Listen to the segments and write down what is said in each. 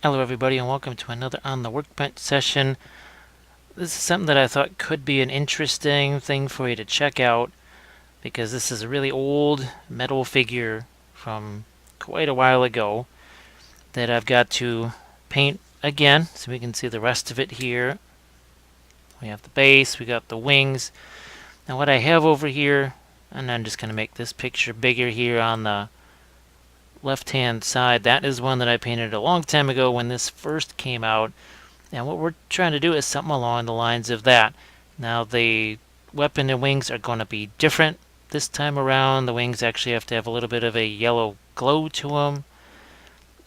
Hello everybody and welcome to another On the Workbench session. This is something that I thought could be an interesting thing for you to check out because this is a really old metal figure from quite a while ago that I've got to paint again so we can see the rest of it here. We have the base, we got the wings. Now what I have over here, and I'm just going to make this picture bigger here on the left hand side, that is one that I painted a long time ago when this first came out. And what we're trying to do is something along the lines of that. Now the weapon and wings are going to be different this time around. The wings actually have to have a little bit of a yellow glow to them.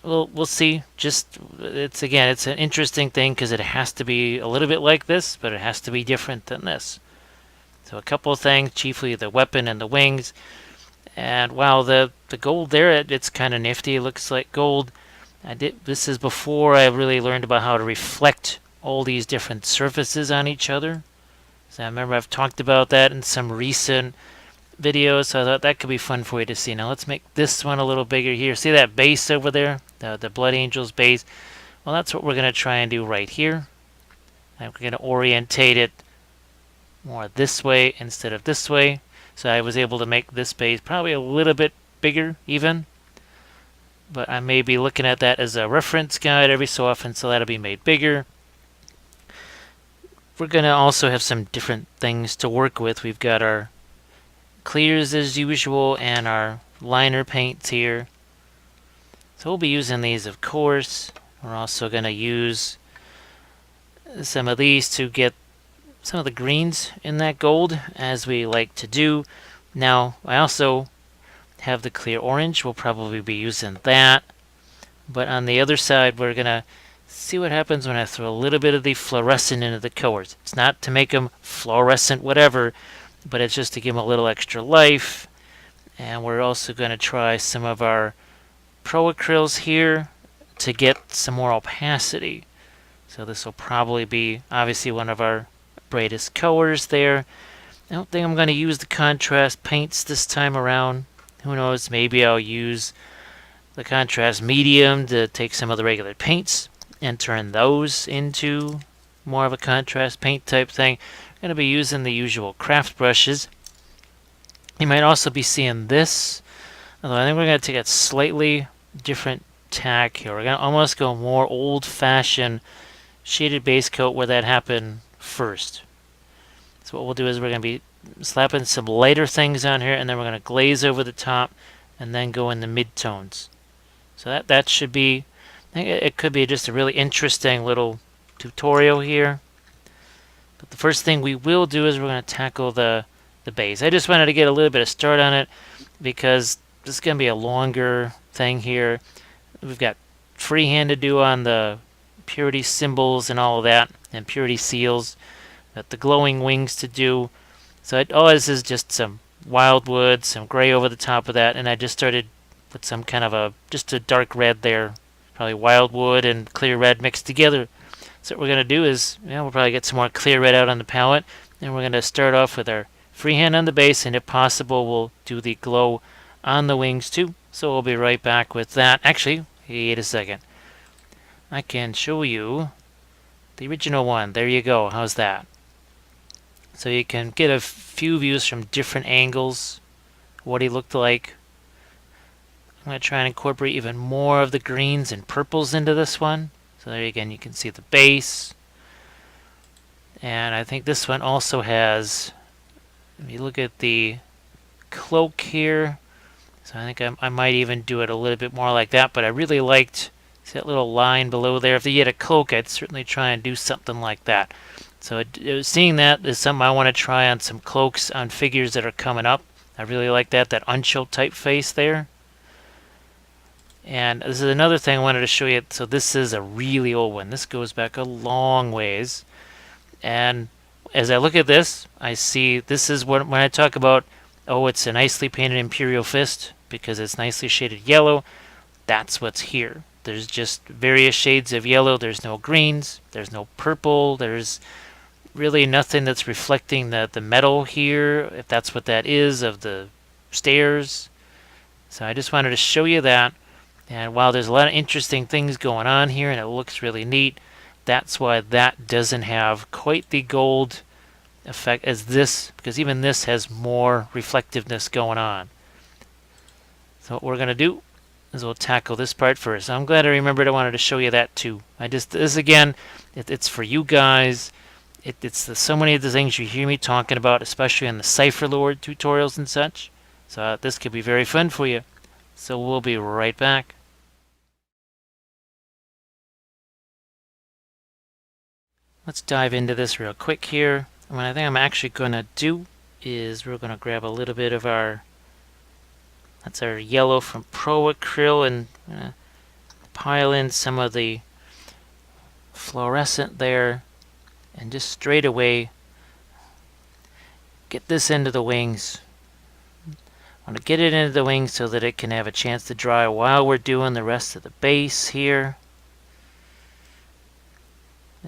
We'll see. It's an interesting thing because it has to be a little bit like this, but it has to be different than this. So a couple of things, chiefly the weapon and the wings. And wow, the gold there, it's kind of nifty. It looks like gold. This is before I really learned about how to reflect all these different surfaces on each other. So I remember I've talked about that in some recent videos, so I thought that could be fun for you to see. Now let's make this one a little bigger here. See that base over there? The Blood Angel's base? Well, that's what we're going to try and do right here. And we're going to orientate it more this way instead of this way. So I was able to make this base probably a little bit bigger even. But I may be looking at that as a reference guide every so often, so that'll be made bigger. We're going to also have some different things to work with. We've got our clears as usual and our liner paints here. So we'll be using these, of course. We're also going to use some of these to get some of the greens in that gold, as we like to do. Now, I also have the clear orange. We'll probably be using that. But on the other side, we're going to see what happens when I throw a little bit of the fluorescent into the colors. It's not to make them fluorescent whatever, but it's just to give them a little extra life. And we're also going to try some of our Pro Acryls here to get some more opacity. So this will probably be obviously one of our brightest colors there. I don't think I'm going to use the contrast paints this time around. Who knows, maybe I'll use the contrast medium to take some of the regular paints and turn those into more of a contrast paint type thing. I'm going to be using the usual craft brushes. You might also be seeing this, although I think we're going to take a slightly different tack here. We're going to almost go more old-fashioned shaded base coat where that happened first. So what we'll do is we're going to be slapping some lighter things on here, and then we're going to glaze over the top and then go in the mid-tones. So that should be, I think it could be just a really interesting little tutorial here. But the first thing we will do is we're going to tackle the base. I just wanted to get a little bit of start on it because this is going to be a longer thing here. We've got freehand to do on the purity symbols and all of that, and purity seals. Got the glowing wings to do. So all this is just some wildwood, some gray over the top of that, and I just started with some kind of just a dark red there. Probably wildwood and clear red mixed together. So what we're going to do is, we'll probably get some more clear red out on the palette, and we're going to start off with our freehand on the base, and if possible, we'll do the glow on the wings too. So we'll be right back with that. Actually, wait a second. I can show you the original one. There you go. How's that? So you can get a few views from different angles, what he looked like. I'm going to try and incorporate even more of the greens and purples into this one. So there again, you can see the base. And I think this one also has, if you look at the cloak here, so I think I might even do it a little bit more like that, but I really liked, see that little line below there? If you had a cloak, I'd certainly try and do something like that. So seeing that is something I want to try on some cloaks on figures that are coming up. I really like that Uncho type face there. And this is another thing I wanted to show you. So this is a really old one. This goes back a long ways. And as I look at this, I see this is when I talk about, oh, it's a nicely painted Imperial Fist because it's nicely shaded yellow. That's what's here. There's just various shades of yellow. There's no greens. There's no purple. There's really nothing that's reflecting the metal here, if that's what that is, of the stairs. So I just wanted to show you that. And while there's a lot of interesting things going on here and it looks really neat, that's why that doesn't have quite the gold effect as this, because even this has more reflectiveness going on. So what we're going to do is we'll tackle this part first. I'm glad I remembered I wanted to show you that too. This again, it's for you guys. It's so many of the things you hear me talking about, especially in the Cipher Lord tutorials and such. So this could be very fun for you. So we'll be right back. Let's dive into this real quick here. And what I think I'm actually going to do is we're going to grab a little bit of that's our yellow from Pro Acryl, and pile in some of the fluorescent there, and just straight away get this into the wings. I want to get it into the wings so that it can have a chance to dry while we're doing the rest of the base here.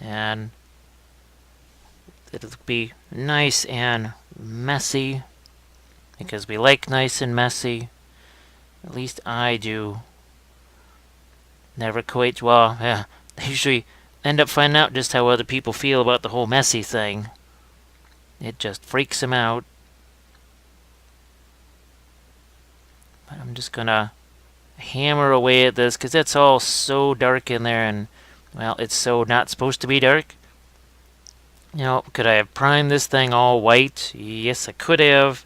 And it'll be nice and messy, because we like nice and messy. At least I do. Never quite, well, yeah, I usually end up finding out just how other people feel about the whole messy thing. It just freaks them out. But I'm just gonna hammer away at this, because it's all so dark in there, and, well, it's so not supposed to be dark. You know, could I have primed this thing all white? Yes, I could have.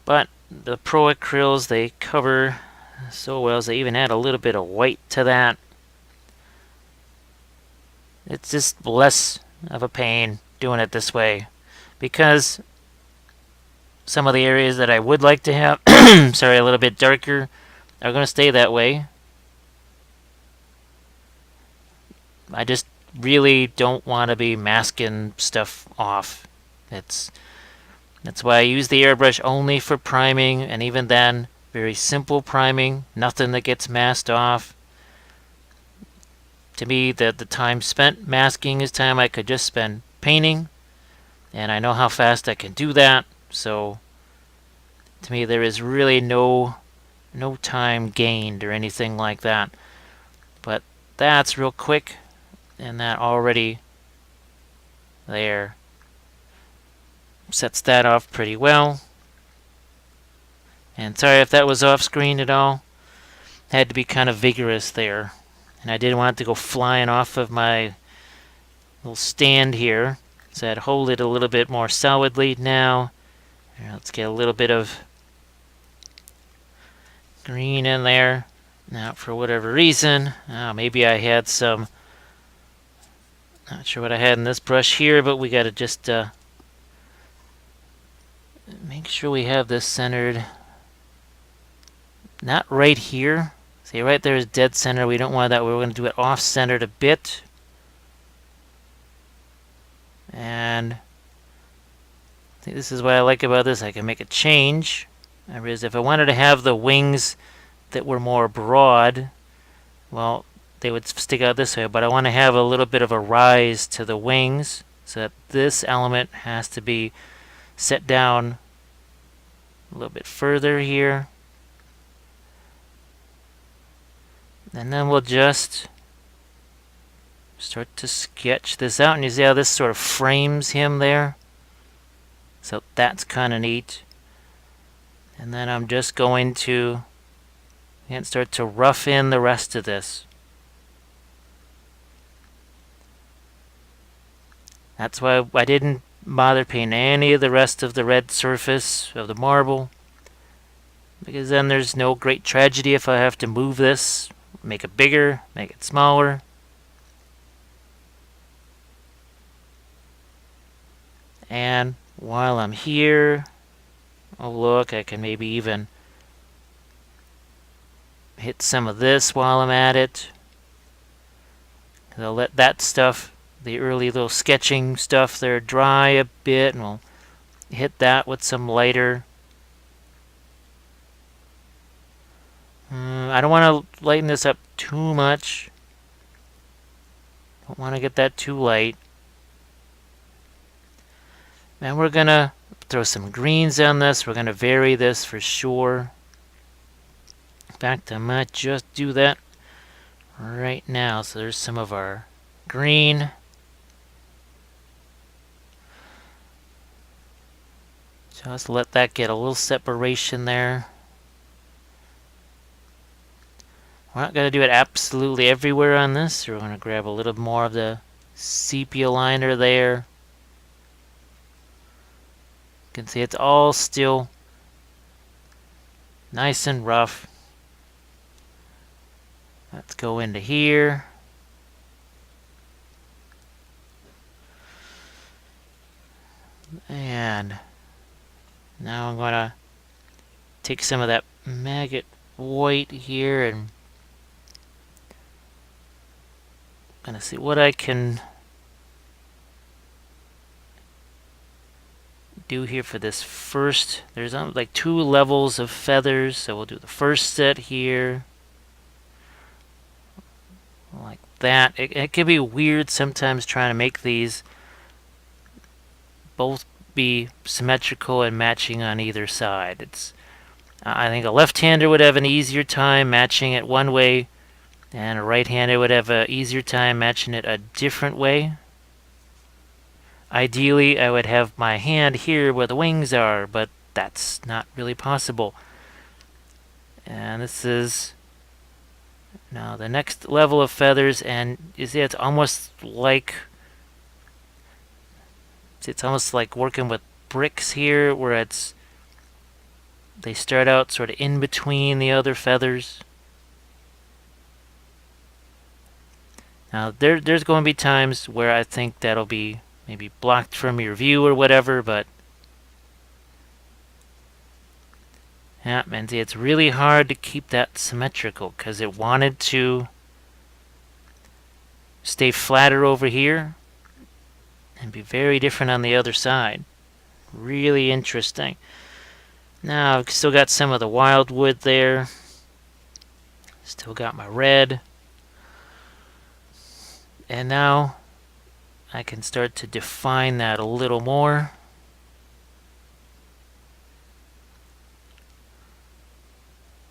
But the Pro Acryls, they cover so well, as they even add a little bit of white to that. It's just less of a pain doing it this way, because some of the areas that I would like to have, sorry, a little bit darker, are going to stay that way. I just really don't want to be masking stuff off. That's why I use the airbrush only for priming, and even then, very simple priming, nothing that gets masked off. To me, the time spent masking is time I could just spend painting, and I know how fast I can do that, so to me there is really no time gained or anything like that. But that's real quick, and that already there sets that off pretty well. And sorry if that was off screen at all. Had to be kind of vigorous there, and I didn't want it to go flying off of my little stand here, so I'd hold it a little bit more solidly now. Here, let's get a little bit of green in there. Now, for whatever reason, maybe I had some, not sure what I had in this brush here, but we got to just make sure we have this centered. Not right here. See, right there is dead center. We don't want that. We're going to do it off-centered a bit. And see, this is what I like about this. I can make a change. Whereas if I wanted to have the wings that were more broad, well, they would stick out this way. But I want to have a little bit of a rise to the wings, so that this element has to be set down a little bit further here. And then we'll just start to sketch this out, and you see how this sort of frames him there. So that's kind of neat. And then I'm just going to start to rough in the rest of this. That's why I didn't bother painting any of the rest of the red surface of the marble, because then there's no great tragedy if I have to move this, make it bigger, make it smaller. And while I'm here, oh look, I can maybe even hit some of this while I'm at it. I'll let that stuff, the early little sketching stuff there, dry a bit, and we'll hit that with some lighter. I don't want to lighten this up too much. Don't want to get that too light. And we're going to throw some greens on this. We're going to vary this for sure. fact, I might just do that right now. So there's some of our green. Just let that get a little separation there. We're not going to do it absolutely everywhere on this. We're going to grab a little more of the sepia liner there. You can see it's all still nice and rough. Let's go into here. And now I'm going to take some of that maggot white here and I'm going to see what I can do here for this first. There's like 2 levels of feathers, so we'll do the first set here. Like that. It can be weird sometimes trying to make these both be symmetrical and matching on either side. I think a left-hander would have an easier time matching it one way, and a right-hander would have an easier time matching it a different way. Ideally, I would have my hand here where the wings are, but that's not really possible. And this is now the next level of feathers, and you see it's almost like working with bricks here, where they start out sort of in between the other feathers. Now there's going to be times where I think that'll be maybe blocked from your view or whatever, but yeah, man, see, it's really hard to keep that symmetrical because it wanted to stay flatter over here and be very different on the other side. Really interesting. Now I've still got some of the wildwood there. Still got my red. And now I can start to define that a little more.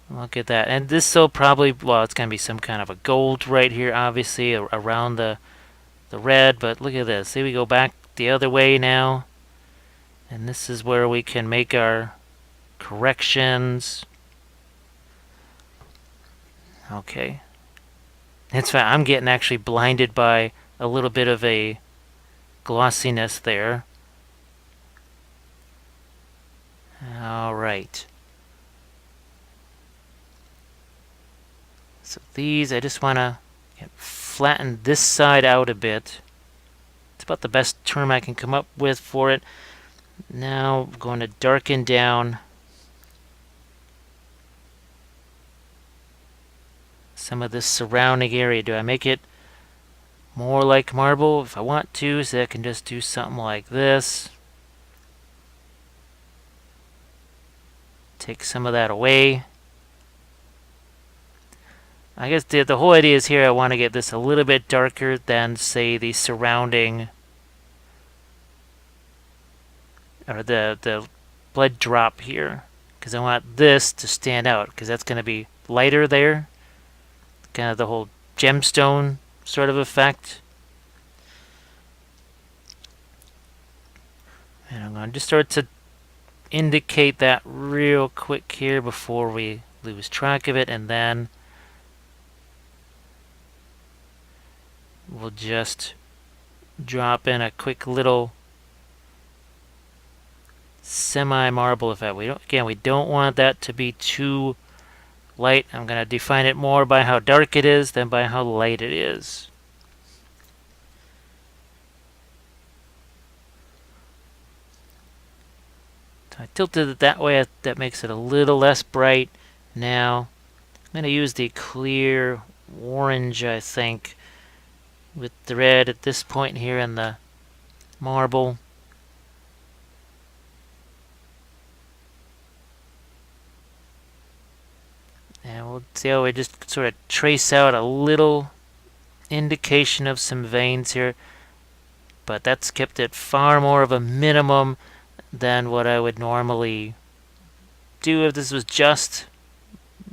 Look at that. And this will probably, well, it's going to be some kind of a gold right here, obviously, around the red. But look at this. See, we go back the other way now. And this is where we can make our corrections. Okay. It's fine. I'm getting actually blinded by a little bit of a glossiness there. Alright. So these, I just want to flatten this side out a bit. It's about the best term I can come up with for it. Now I'm going to darken down some of this surrounding area. Do I make it more like marble? If I want to, so I can just do something like this. Take some of that away. I guess the whole idea is here I want to get this a little bit darker than, say, the surrounding, or the blood drop here, because I want this to stand out, because that's going to be lighter there. Kind of the whole gemstone sort of effect. And I'm going to just start to indicate that real quick here before we lose track of it, and then we'll just drop in a quick little semi-marble effect. We don't want that to be too light. I'm going to define it more by how dark it is than by how light it is. So I tilted it that way. That makes it a little less bright. Now I'm going to use the clear orange, I think, with the red at this point here in the marble. And we'll see how we just sort of trace out a little indication of some veins here. But that's kept it far more of a minimum than what I would normally do if this was just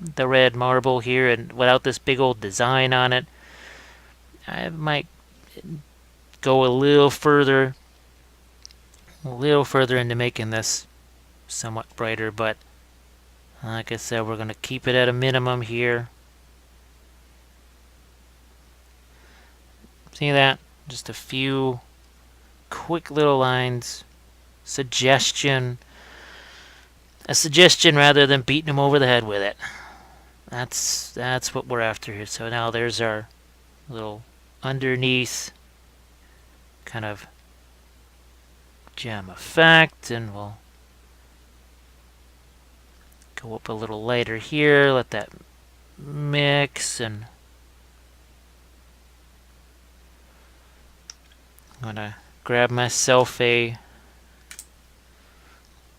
the red marble here, and without this big old design on it. I might go a little further into making this somewhat brighter, but like I said, we're going to keep it at a minimum here. See that? Just a few quick little lines. Suggestion. A suggestion rather than beating them over the head with it. That's what we're after here. So now there's our little underneath kind of gem effect, and we'll go up a little lighter here, let that mix, and I'm gonna grab myself a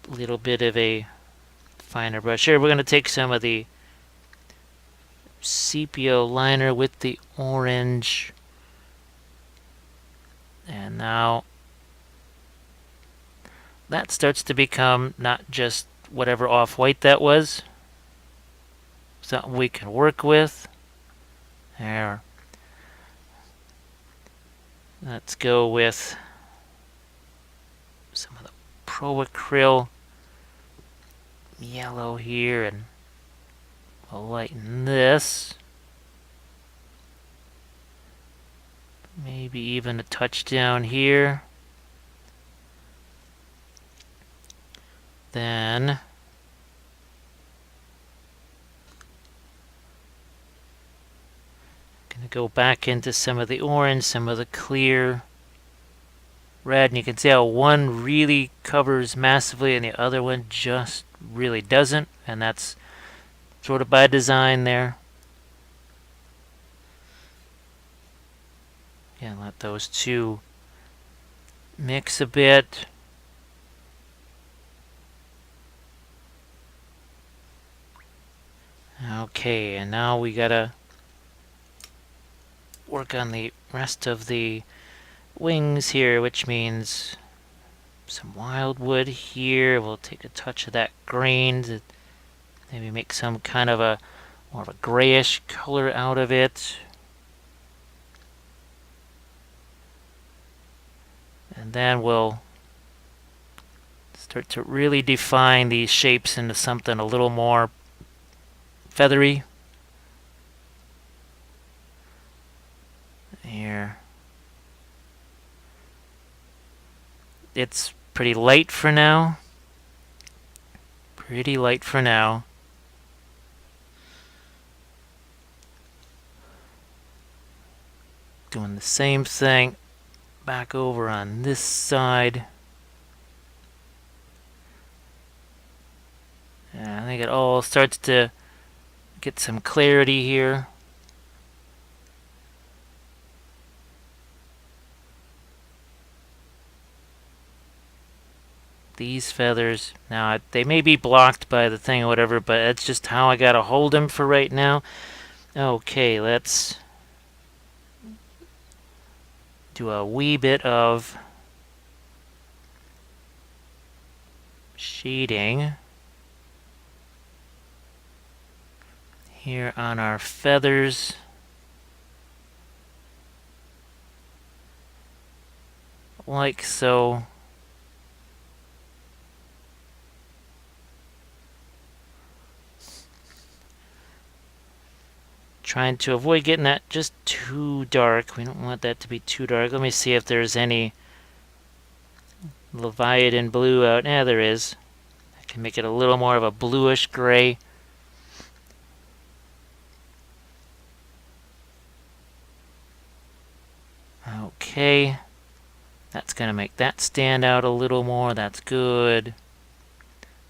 little bit of a finer brush here. We're gonna take some of the sepia liner with the orange, and now that starts to become not just whatever off-white that was, something we can work with. There. Let's go with some of the Pro Acryl yellow here, and we'll lighten this. Maybe even a touch down here. Then gonna go back into some of the orange, some of the clear red, and you can see how one really covers massively and the other one just really doesn't, and that's sort of by design there. Yeah, let those two mix a bit. Okay, and now we gotta work on the rest of the wings here, which means some wildwood here. We'll take a touch of that green to maybe make some kind of a more of a grayish color out of it. And then we'll start to really define these shapes into something a little more feathery. Here. It's pretty light for now. Pretty light for now. Doing the same thing back over on this side. And I think it all starts to get some clarity here. These feathers, now they may be blocked by the thing or whatever, but that's just how I gotta hold them for right now. Okay, let's do a wee bit of shading here on our feathers. Like so. Trying to avoid getting that just too dark. We don't want that to be too dark. Let me see if there's any Leviathan blue out. Yeah, there is. I can make it a little more of a bluish gray. Okay. That's going to make that stand out a little more. That's good.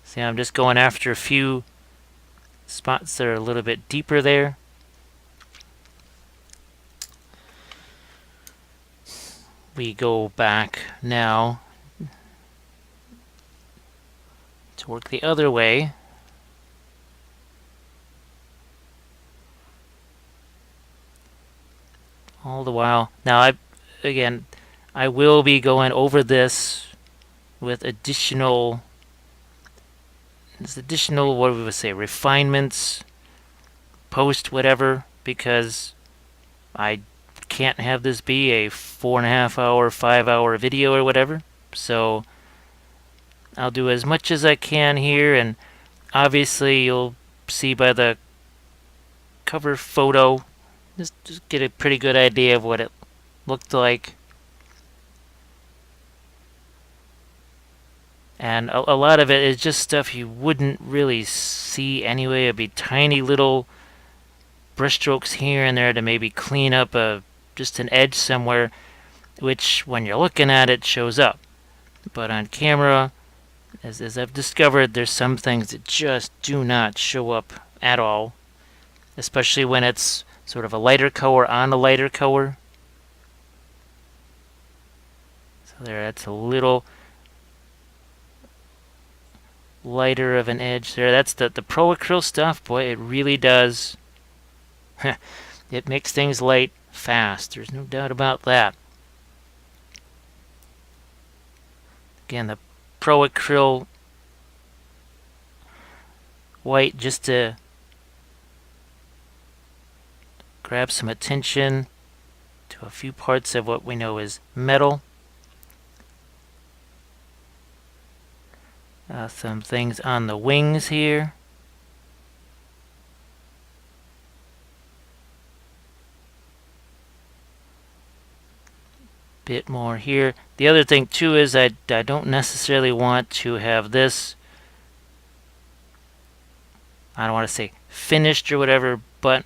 See, I'm just going after a few spots that are a little bit deeper there. We go back now to work the other way. All the while. Now, I will be going over this with additional, what we would say, refinements post whatever, because I can't have this be a 4.5 hour, 5 hour video or whatever. So I'll do as much as I can here, and obviously you'll see by the cover photo, just get a pretty good idea of what it looked like. And a lot of it is just stuff you wouldn't really see anyway. It'd be tiny little brushstrokes here and there to maybe clean up just an edge somewhere, which when you're looking at it shows up. But on camera, as I've discovered, there's some things that just do not show up at all, especially when it's sort of a lighter color on a lighter color. So there, that's a little lighter of an edge there. That's the Pro Acryl stuff. Boy, it really does. It makes things light fast. There's no doubt about that. Again, the Pro Acryl white, just to grab some attention to a few parts of what we know is metal. Some things on the wings here. Bit more here. The other thing too is I don't necessarily want to have this, I don't want to say finished or whatever, but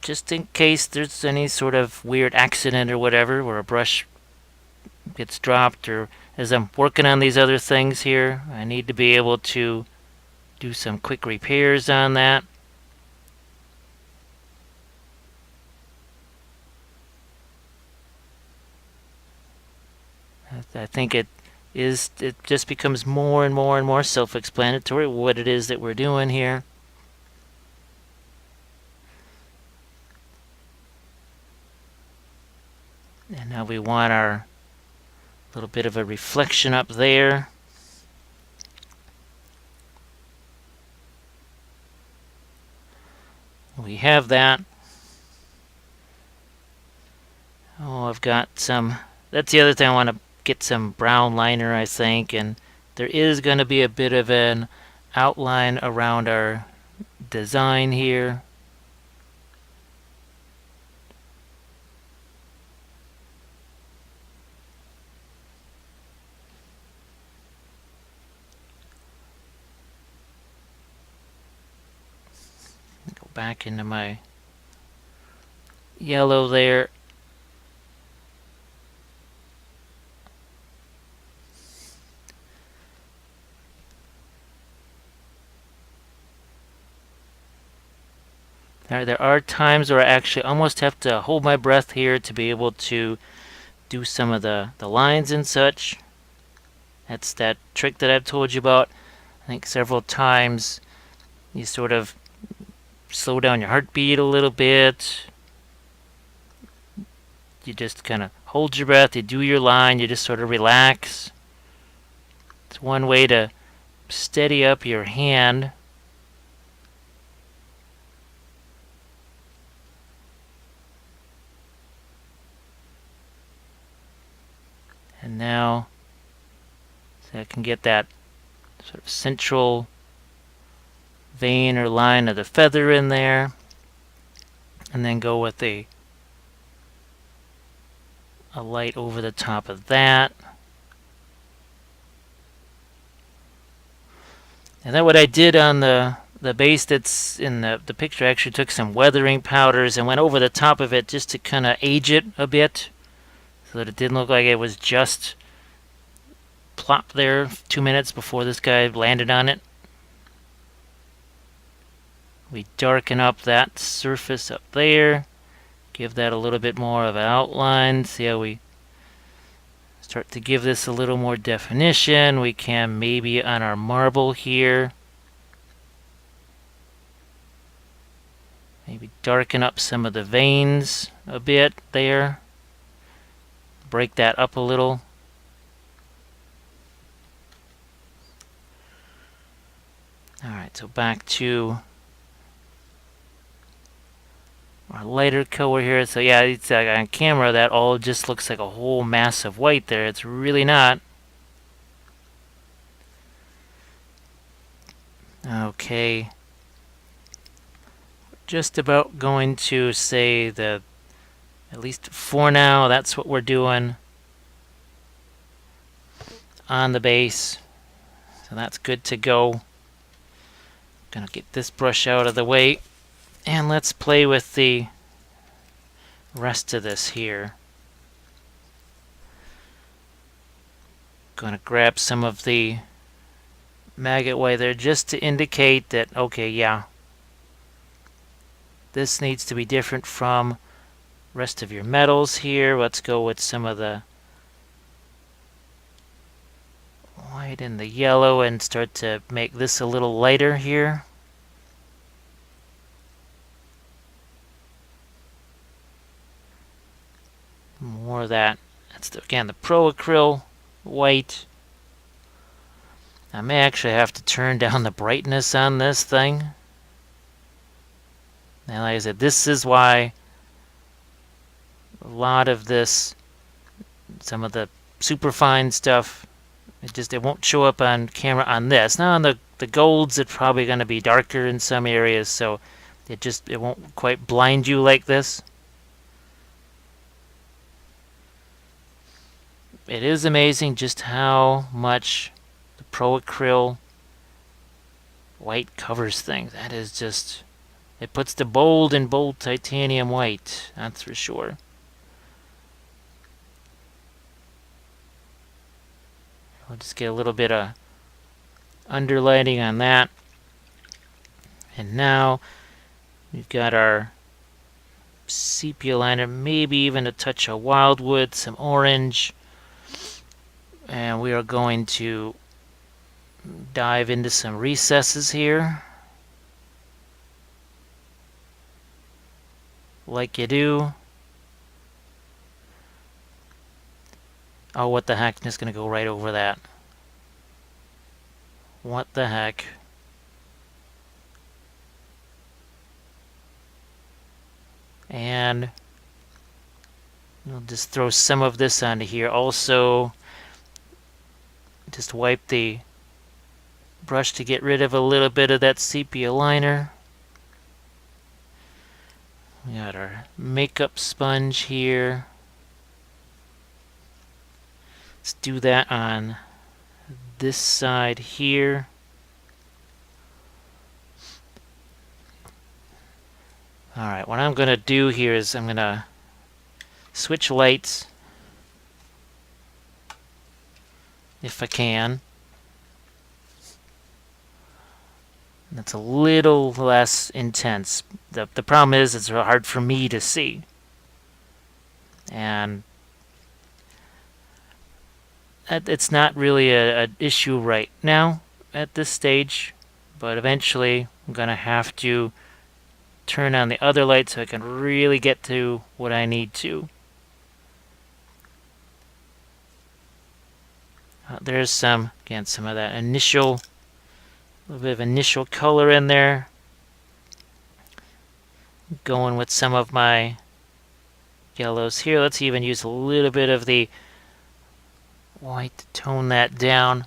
just in case there's any sort of weird accident or whatever, where a brush gets dropped, or as I'm working on these other things here, I need to be able to do some quick repairs on that. I think it just becomes more and more and more self-explanatory what it is that we're doing here. And now we want our little bit of a reflection up there. We have that. Oh, I've got some, that's the other thing, I want to get some brown liner, I think, and there is going to be a bit of an outline around our design here. Go back into my yellow there. There are times where I actually almost have to hold my breath here to be able to do some of the lines and such. That's that trick that I've told you about, I think, several times. You sort of slow down your heartbeat a little bit. You just kind of hold your breath, you do your line, you just sort of relax. It's one way to steady up your hand. And now, so I can get that sort of central vein or line of the feather in there, and then go with a light over the top of that. And then what I did on the base that's in the picture, I actually took some weathering powders and went over the top of it just to kind of age it a bit, so that it didn't look like it was just plopped there 2 minutes before this guy landed on it. We darken up that surface up there, give that a little bit more of an outline. See how we start to give this a little more definition. We can maybe on our marble here, maybe darken up some of the veins a bit there. Break that up a little. Alright, so back to our lighter color here. So yeah, it's like on camera that all just looks like a whole mass of white there. It's really not. Okay. Just about going to say that, at least for now, that's what we're doing on the base. So that's good to go. Gonna get this brush out of the way, and let's play with the rest of this here. Gonna grab some of the maggot white there just to indicate that, okay, yeah, this needs to be different from rest of your metals here. Let's go with some of the white and the yellow and start to make this a little lighter here. More of that. That's again the Pro Acryl white. I may actually have to turn down the brightness on this thing. And like I said, this is why a lot of this, some of the superfine stuff, it won't show up on camera on this. Now on the golds, it's probably going to be darker in some areas, so it won't quite blind you like this. It is amazing just how much the Pro Acryl white covers things. That is just, it puts the bold in bold titanium white, that's for sure. We'll just get a little bit of underlighting on that. And now we've got our sepia liner, maybe even a touch of wildwood, some orange. And we are going to dive into some recesses here. Like you do. Oh, what the heck? I'm just going to go right over that. What the heck? And we'll just throw some of this onto here. Also, just wipe the brush to get rid of a little bit of that sepia liner. We got our makeup sponge here. Let's do that on this side here. Alright, what I'm going to do here is I'm going to switch lights, if I can. That's a little less intense. The problem is it's hard for me to see. And it's not really an issue right now at this stage, but eventually I'm going to have to turn on the other light so I can really get to what I need to. There's some of that initial, a little bit of initial color in there. Going with some of my yellows here. Let's even use a little bit of the white to tone that down.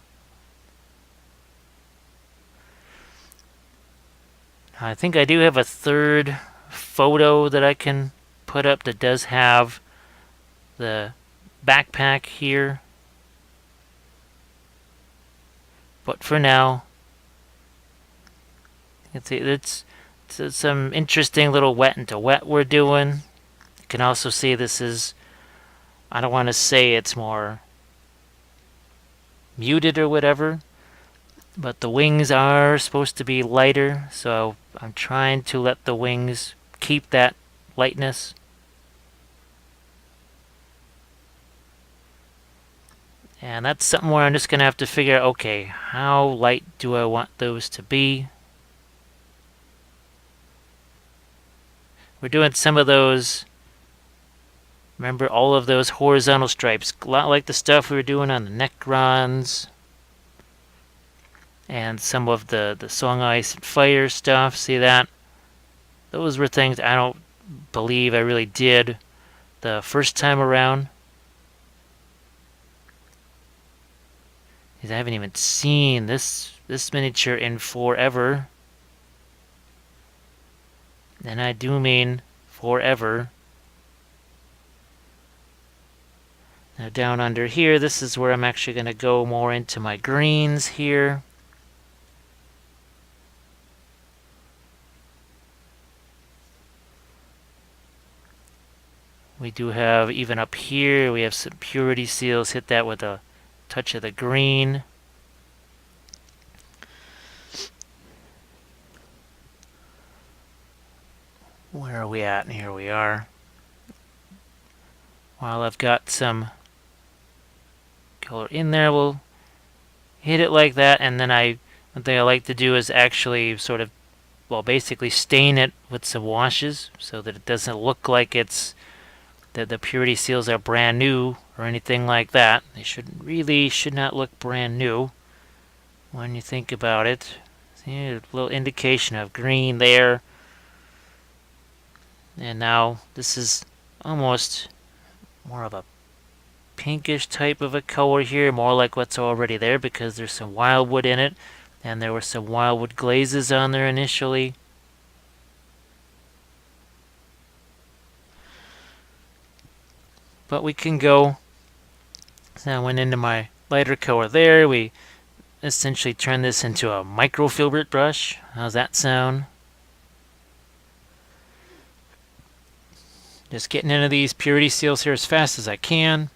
I think I do have a third photo that I can put up that does have the backpack here. But for now, it's some interesting little wet into wet we're doing. You can also see this is, I don't want to say it's more muted or whatever, but the wings are supposed to be lighter, so I'm trying to let the wings keep that lightness. And that's something where I'm just going to have to figure out, okay, how light do I want those to be? We're doing some of those, remember all of those horizontal stripes, a lot like the stuff we were doing on the Necrons. And some of the Song Ice and Fire stuff, see that? Those were things I don't believe I really did the first time around. Because I haven't even seen this miniature in forever. And I do mean forever. Now down under here, this is where I'm actually going to go more into my greens here. We do have, even up here, we have some purity seals. Hit that with a touch of the green. Where are we at? And here we are. While I've got some color in there, we'll hit it like that, and then one thing I like to do is actually sort of, well, basically stain it with some washes so that it doesn't look like it's that the purity seals are brand new or anything like that. They should not look brand new when you think about it. See, a little indication of green there. And now this is almost more of a pinkish type of a color here, more like what's already there because there's some wildwood in it, and there were some wildwood glazes on there initially. But we can go. So I went into my lighter color there. We essentially turned this into a microfilbert brush. How's that sound? Just getting into these purity seals here as fast as I can.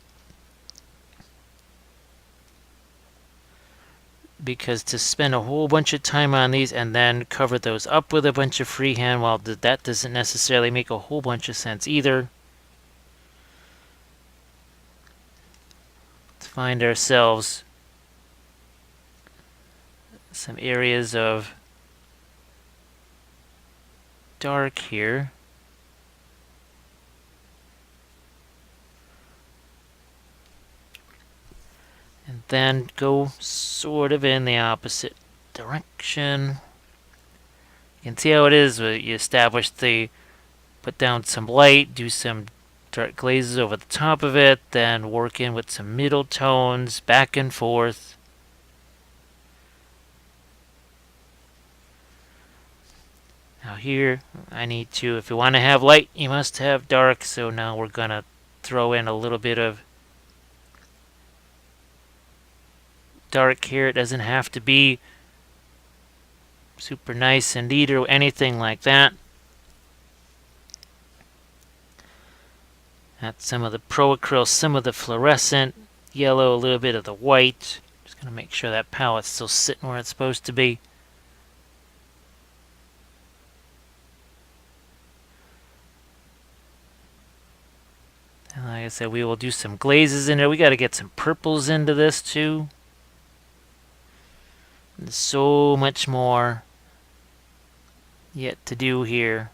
Because to spend a whole bunch of time on these and then cover those up with a bunch of freehand, well, that doesn't necessarily make a whole bunch of sense either. Let's find ourselves some areas of dark here. And then go sort of in the opposite direction. You can see how it is. You establish put down some light, do some dark glazes over the top of it, then work in with some middle tones, back and forth. Now here, I need to, if you want to have light, you must have dark, so now we're going to throw in a little bit of dark here. It doesn't have to be super nice and neat or anything like that. That's some of the pro acryl, some of the fluorescent yellow, a little bit of the white. Just going to make sure that palette's still sitting where it's supposed to be. And like I said, we will do some glazes in there. We got to get some purples into this too. There's so much more yet to do here.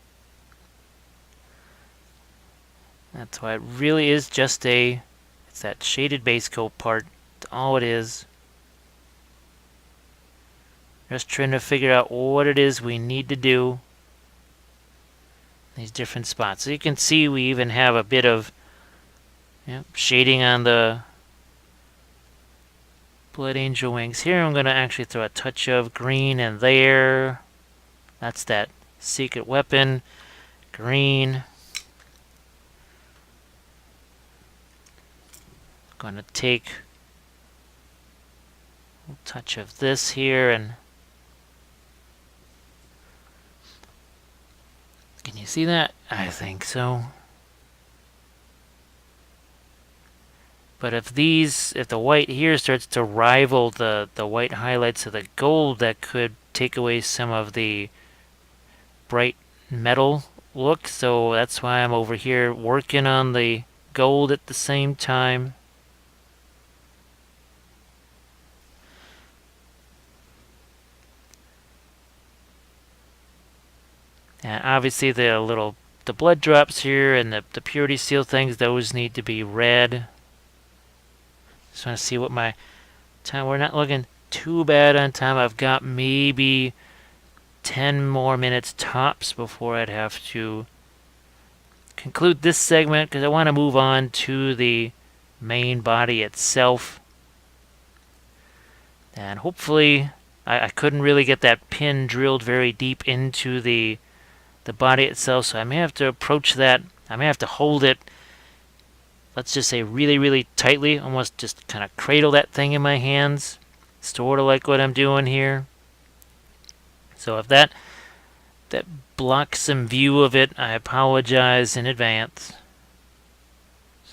That's why it really is just it's that shaded base coat part. That's all it is. Just trying to figure out what it is we need to do in these different spots. So you can see we even have a bit of shading on the Blood Angel wings. Here I'm going to actually throw a touch of green in there. That's that secret weapon. Green. Going to take a touch of this here, and can you see that? I think so. But if the white here starts to rival the white highlights of the gold, that could take away some of the bright metal look. So that's why I'm over here working on the gold at the same time. And obviously the blood drops here and the purity seal things, those need to be red. Just want to see what my time. We're not looking too bad on time. I've got maybe 10 more minutes tops before I'd have to conclude this segment because I want to move on to the main body itself. And hopefully I couldn't really get that pin drilled very deep into the body itself, so I may have to approach that. I may have to hold it, let's just say really, really tightly, almost just kind of cradle that thing in my hands, sort of like what I'm doing here. So if that blocks some view of it, I apologize in advance.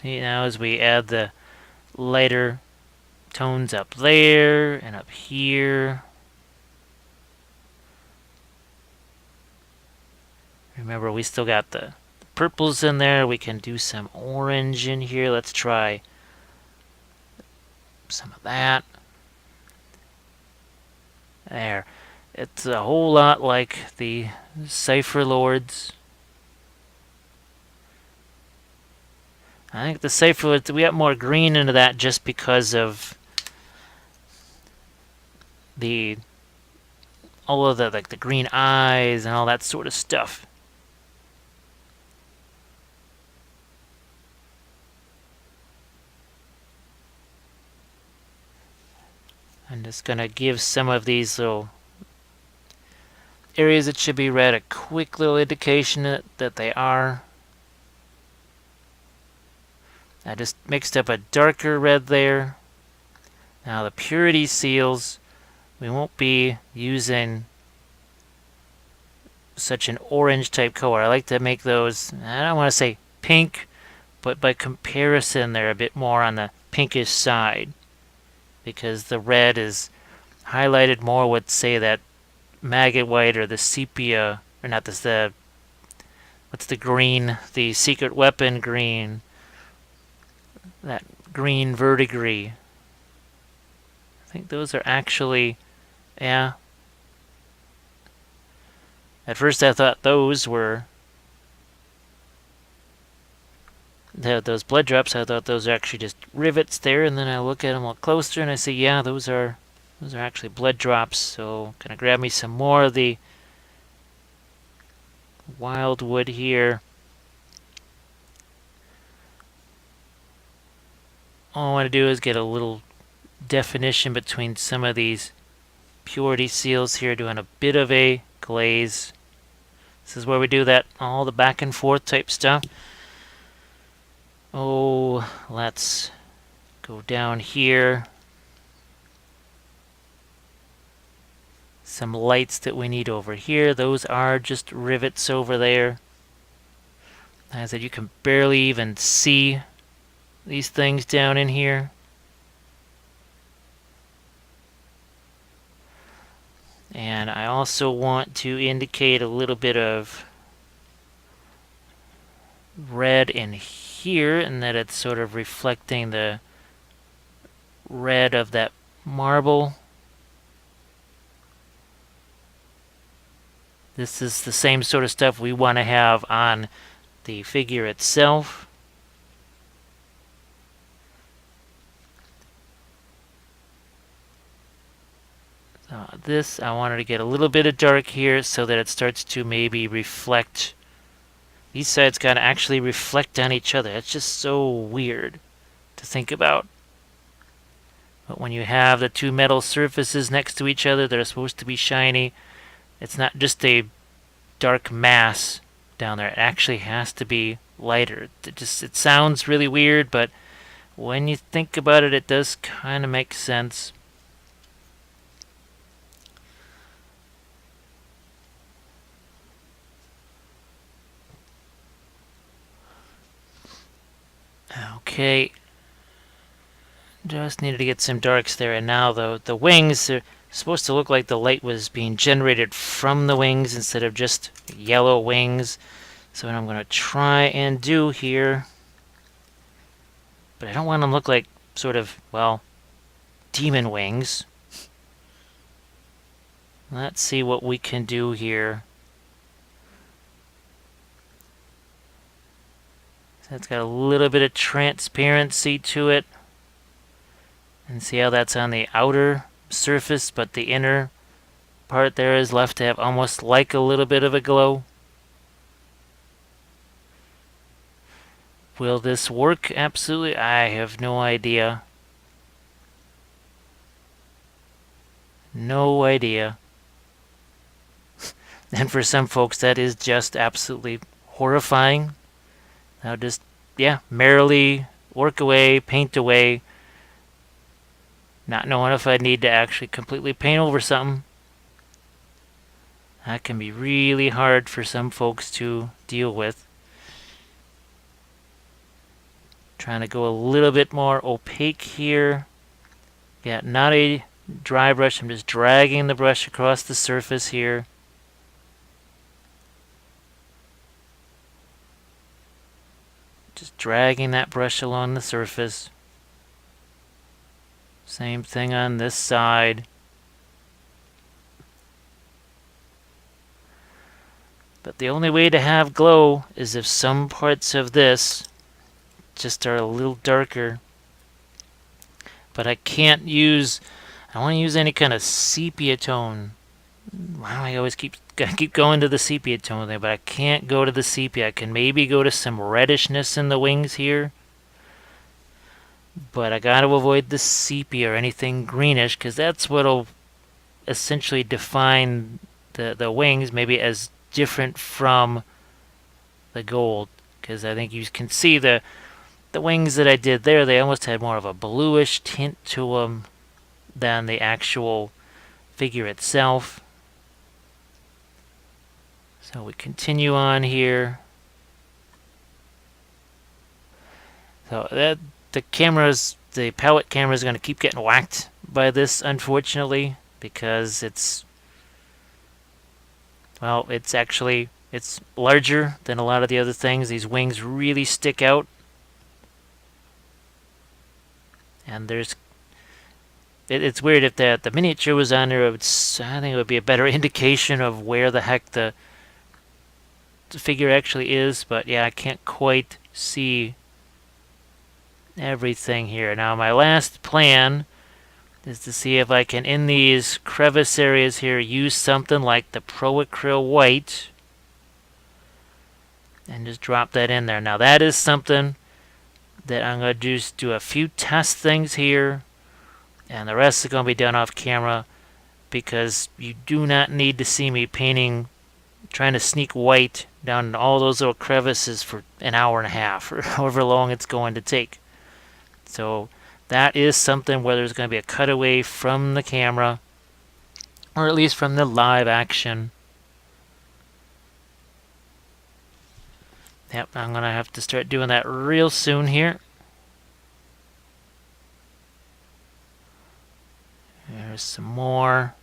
See, now as we add the lighter tones up there and up here. Remember, we still got the purples in there. We can do some orange in here. Let's try some of that. There. It's a whole lot like the Cipher Lords. I think the Cipher Lords, we got more green into that just because of all of the like the green eyes and all that sort of stuff. I'm just gonna give some of these little areas that should be red a quick little indication that they are. I just mixed up a darker red there. Now the purity seals, we won't be using such an orange type color. I like to make those, I don't want to say pink, but by comparison they're a bit more on the pinkish side, because the red is highlighted more with, say, that maggot white or the sepia, or not this, what's the green, the secret weapon green, that green verdigris. I think those are actually, yeah. At first I thought those were those blood drops. I thought those are actually just rivets there, and then I look at them a little closer and I see, yeah, those are actually blood drops. So gonna grab me some more of the wildwood here. All I want to do is get a little definition between some of these purity seals here, doing a bit of a glaze. This is where we do that, all the back and forth type stuff. Oh, let's go down here. Some lights that we need over here. Those are just rivets over there. As I said, you can barely even see these things down in here. And I also want to indicate a little bit of red in here, and that it's sort of reflecting the red of that marble. This is the same sort of stuff we want to have on the figure itself. This, I wanted to get a little bit of dark here so that it starts to maybe reflect. These sides gotta actually reflect on each other. It's just so weird to think about. But when you have the two metal surfaces next to each other that are supposed to be shiny, it's not just a dark mass down there. It actually has to be lighter. It sounds really weird, but when you think about it, it does kind of make sense. Okay, just needed to get some darks there, and now the wings are supposed to look like the light was being generated from the wings instead of just yellow wings. So what I'm going to try and do here, but I don't want them to look like sort of, well, demon wings. Let's see what we can do here. So it's got a little bit of transparency to it. And see how that's on the outer surface, but the inner part there is left to have almost like a little bit of a glow. Will this work? Absolutely. I have no idea. No idea. And for some folks, that is just absolutely horrifying. I'll just, yeah, merrily work away, paint away, not knowing if I need to actually completely paint over something. That can be really hard for some folks to deal with. Trying to go a little bit more opaque here. Yeah, not a dry brush. I'm just dragging the brush across the surface here. Just dragging that brush along the surface. Same thing on this side. But the only way to have glow is if some parts of this just are a little darker. But I can't use, I don't want to use any kind of sepia tone. Wow, I always keep going to the sepia tone there, but I can't go to the sepia. I can maybe go to some reddishness in the wings here. But I got to avoid the sepia or anything greenish, because that's what'll essentially define the wings maybe as different from the gold. Because I think you can see the wings that I did there, they almost had more of a bluish tint to them than the actual figure itself. So we continue on here. So that the palette camera is going to keep getting whacked by this, unfortunately, because it's larger than a lot of the other things. These wings really stick out. And it's weird if the miniature was on there. I think it would be a better indication of where the heck the figure actually is. But yeah, I can't quite see everything here. Now my last plan is to see if I can, in these crevice areas here, use something like the Pro Acryl White and just drop that in there. Now that is something that I'm going to just do a few test things here, and the rest is going to be done off camera, because you do not need to see me trying to sneak white down in all those little crevices for an hour and a half, or however long it's going to take. So that is something where there's going to be a cutaway from the camera, or at least from the live action. Yep, I'm going to have to start doing that real soon here. There's some more.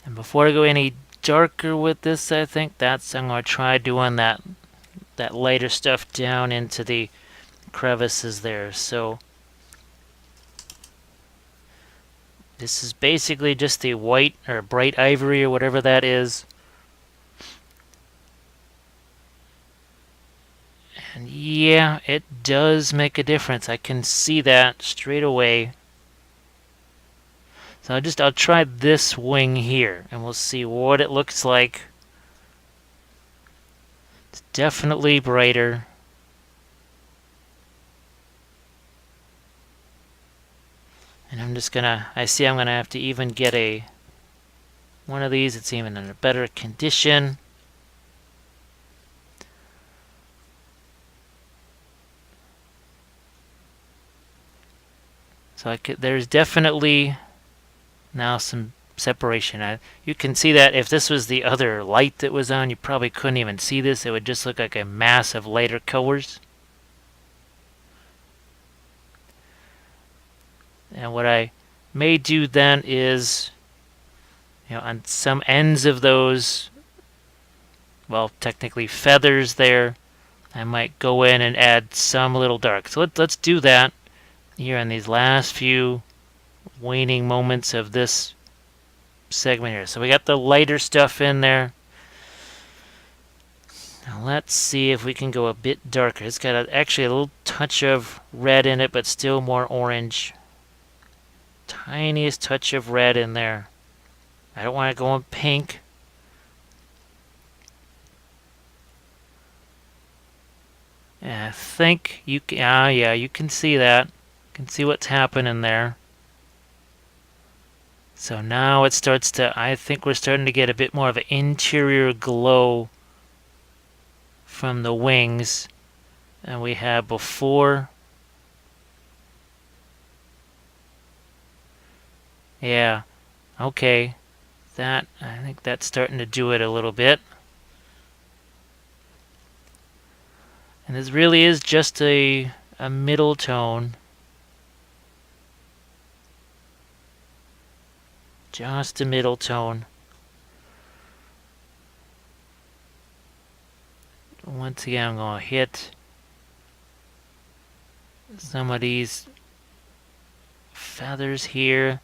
And before I go any darker with this, I think I'm going to try doing that lighter stuff down into the crevices there. So this is basically just the white or bright ivory or whatever that is. And yeah, it does make a difference. I can see that straight away. So I'll try this wing here, and we'll see what it looks like. It's definitely brighter. And I see I'm gonna have to even get one of these that's even in a better condition. So there's definitely now some separation. You can see that if this was the other light that was on, you probably couldn't even see this. It would just look like a mass of lighter colors. And what I may do then is, on some ends of those, well, technically feathers there, I might go in and add some little dark. So let's do that here in these last few waning moments of this segment here. So we got the lighter stuff in there. Now let's see if we can go a bit darker. It's got actually a little touch of red in it, but still more orange. Tiniest touch of red in there. I don't want to go in pink. I think you can, yeah, you can see that. You can see what's happening there. So now it starts to, I think we're starting to get a bit more of an interior glow from the wings than we had before. Yeah, okay. I think that's starting to do it a little bit. And this really is just a middle tone. Just a middle tone. Once again, I'm going to hit some of these feathers here.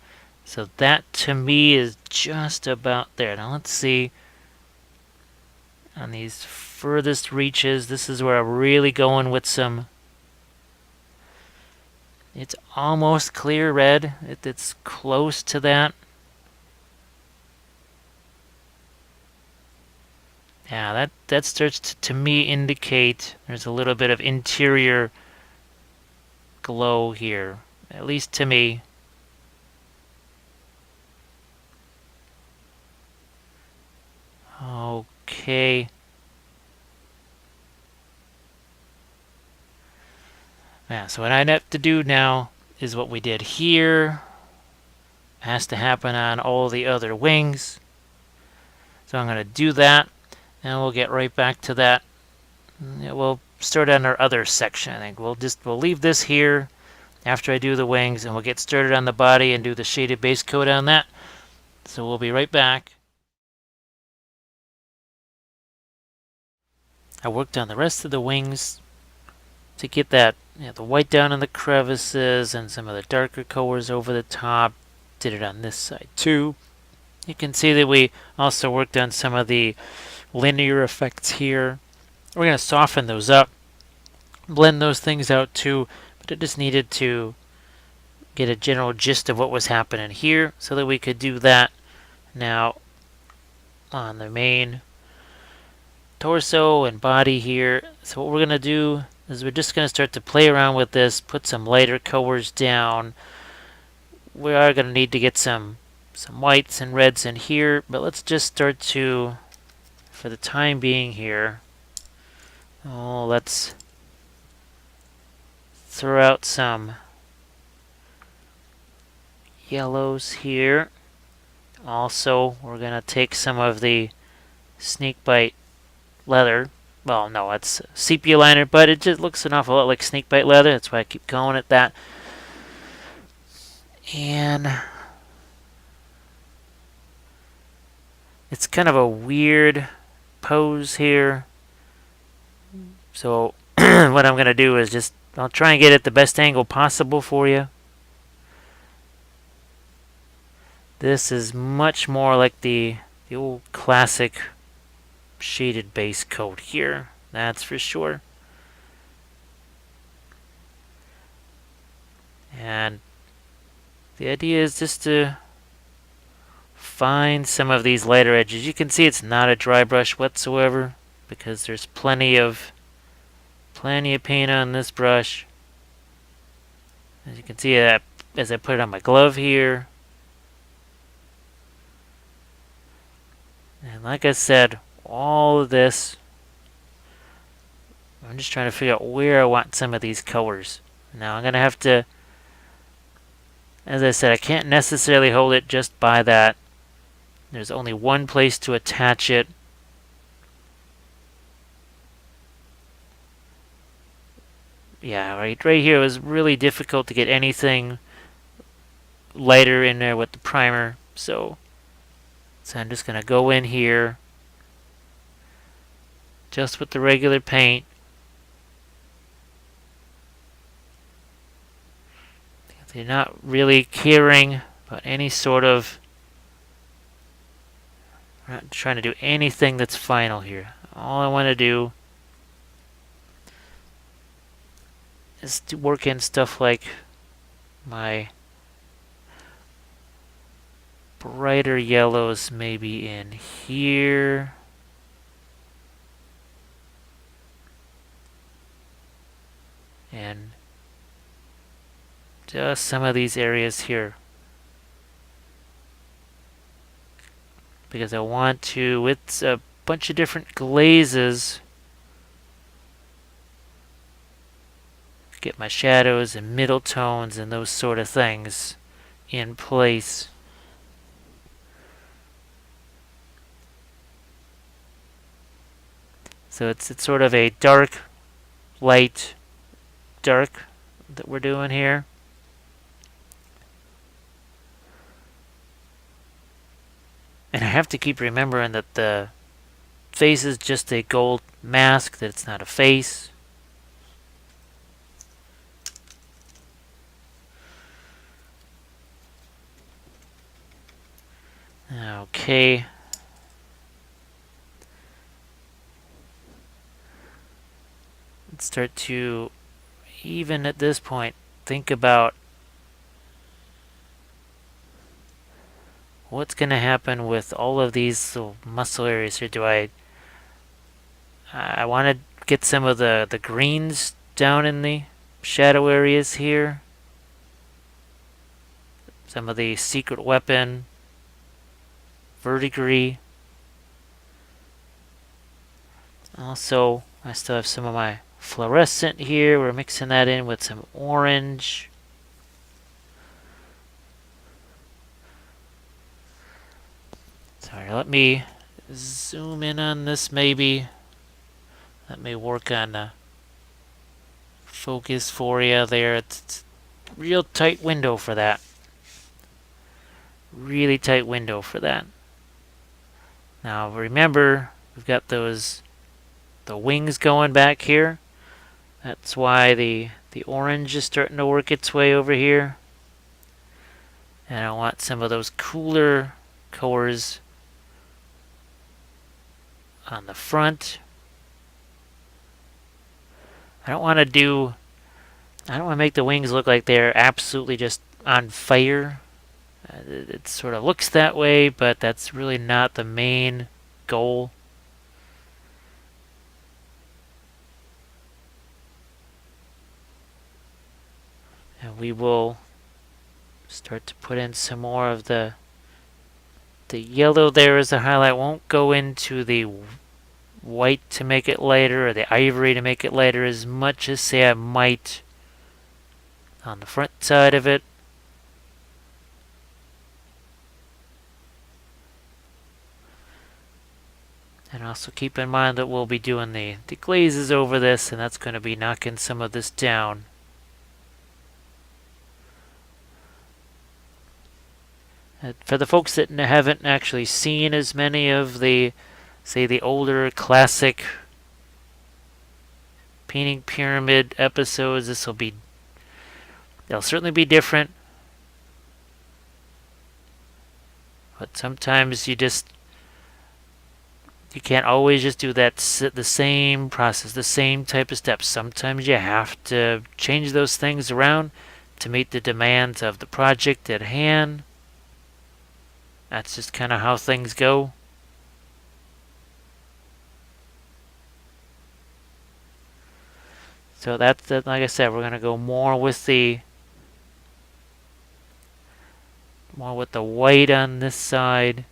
So that to me is just about there. Now let's see. On these furthest reaches, this is where I'm really going with some. It's almost clear red. It's close to that. Yeah, that starts to me indicate there's a little bit of interior glow here, at least to me. Okay. Yeah, so what I'd have to do now is what we did here. It has to happen on all the other wings. So I'm going to do that, and we'll get right back to that. We'll start on our other section. I think we'll leave this here after I do the wings, and we'll get started on the body and do the shaded base coat on that. So we'll be right back. I worked on the rest of the wings to get that, the white down in the crevices and some of the darker colors over the top. Did it on this side too. You can see that we also worked on some of the linear effects here. We're going to soften those up, blend those things out too, but I just needed to get a general gist of what was happening here so that we could do that now on the main torso and body here. So what we're going to do is we're just going to start to play around with this, put some lighter colors down. We are going to need to get some whites and reds in here, but let's just start to, for the time being here, let's throw out some yellows here. Also, we're going to take some of the snakebite leather. Well, no, it's sepia liner, but it just looks an awful lot like snakebite leather. That's why I keep calling it that. And it's kind of a weird pose here. So what I'm going to do is I'll try and get it the best angle possible for you. This is much more like the old classic shaded base coat here, that's for sure. And the idea is just to find some of these lighter edges. You can see it's not a dry brush whatsoever because there's plenty of paint on this brush. As you can see that as I put it on my glove here. And like I said, all of this, I'm just trying to figure out where I want some of these colors. Now I'm going to have to, as I said, I can't necessarily hold it just by that. There's only one place to attach it. Yeah, right here it was really difficult to get anything lighter in there with the primer. So I'm just going to go in here just with the regular paint. They're not really caring about any sort of, I'm not trying to do anything that's final here. All I want to do is to work in stuff like my brighter yellows maybe in here. and just some of these areas here. Because I want to, with a bunch of different glazes, get my shadows and middle tones and those sort of things in place. So it's sort of a dark, light, dark that we're doing here. And I have to keep remembering that the face is just a gold mask, that it's not a face. Okay. Let's start to, even at this point, think about what's going to happen with all of these little muscle areas here. I want to get some of the greens down in the shadow areas here. Some of the secret weapon, verdigris. Also, I still have some of my fluorescent here. We're mixing that in with some orange. Sorry, let me zoom in on this maybe. Let me work on the focus for you there. It's a real tight window for that. Really tight window for that. Now remember, we've got the wings going back here. That's why the orange is starting to work its way over here. And I want some of those cooler colors on the front. I don't want to make the wings look like they're absolutely just on fire. It sort of looks that way, but that's really not the main goal. And we will start to put in some more of the yellow there as the highlight. Won't go into the white to make it lighter or the ivory to make it lighter as much as, say, I might on the front side of it. And also keep in mind that we'll be doing the glazes over this, and that's going to be knocking some of this down. For the folks that haven't actually seen as many of the, say, the older classic painting pyramid episodes, they'll certainly be different. But sometimes you can't always just do the same process, the same type of steps. Sometimes you have to change those things around to meet the demands of the project at hand. That's just kind of how things go. So that's like I said, we're going to go more with the white on this side.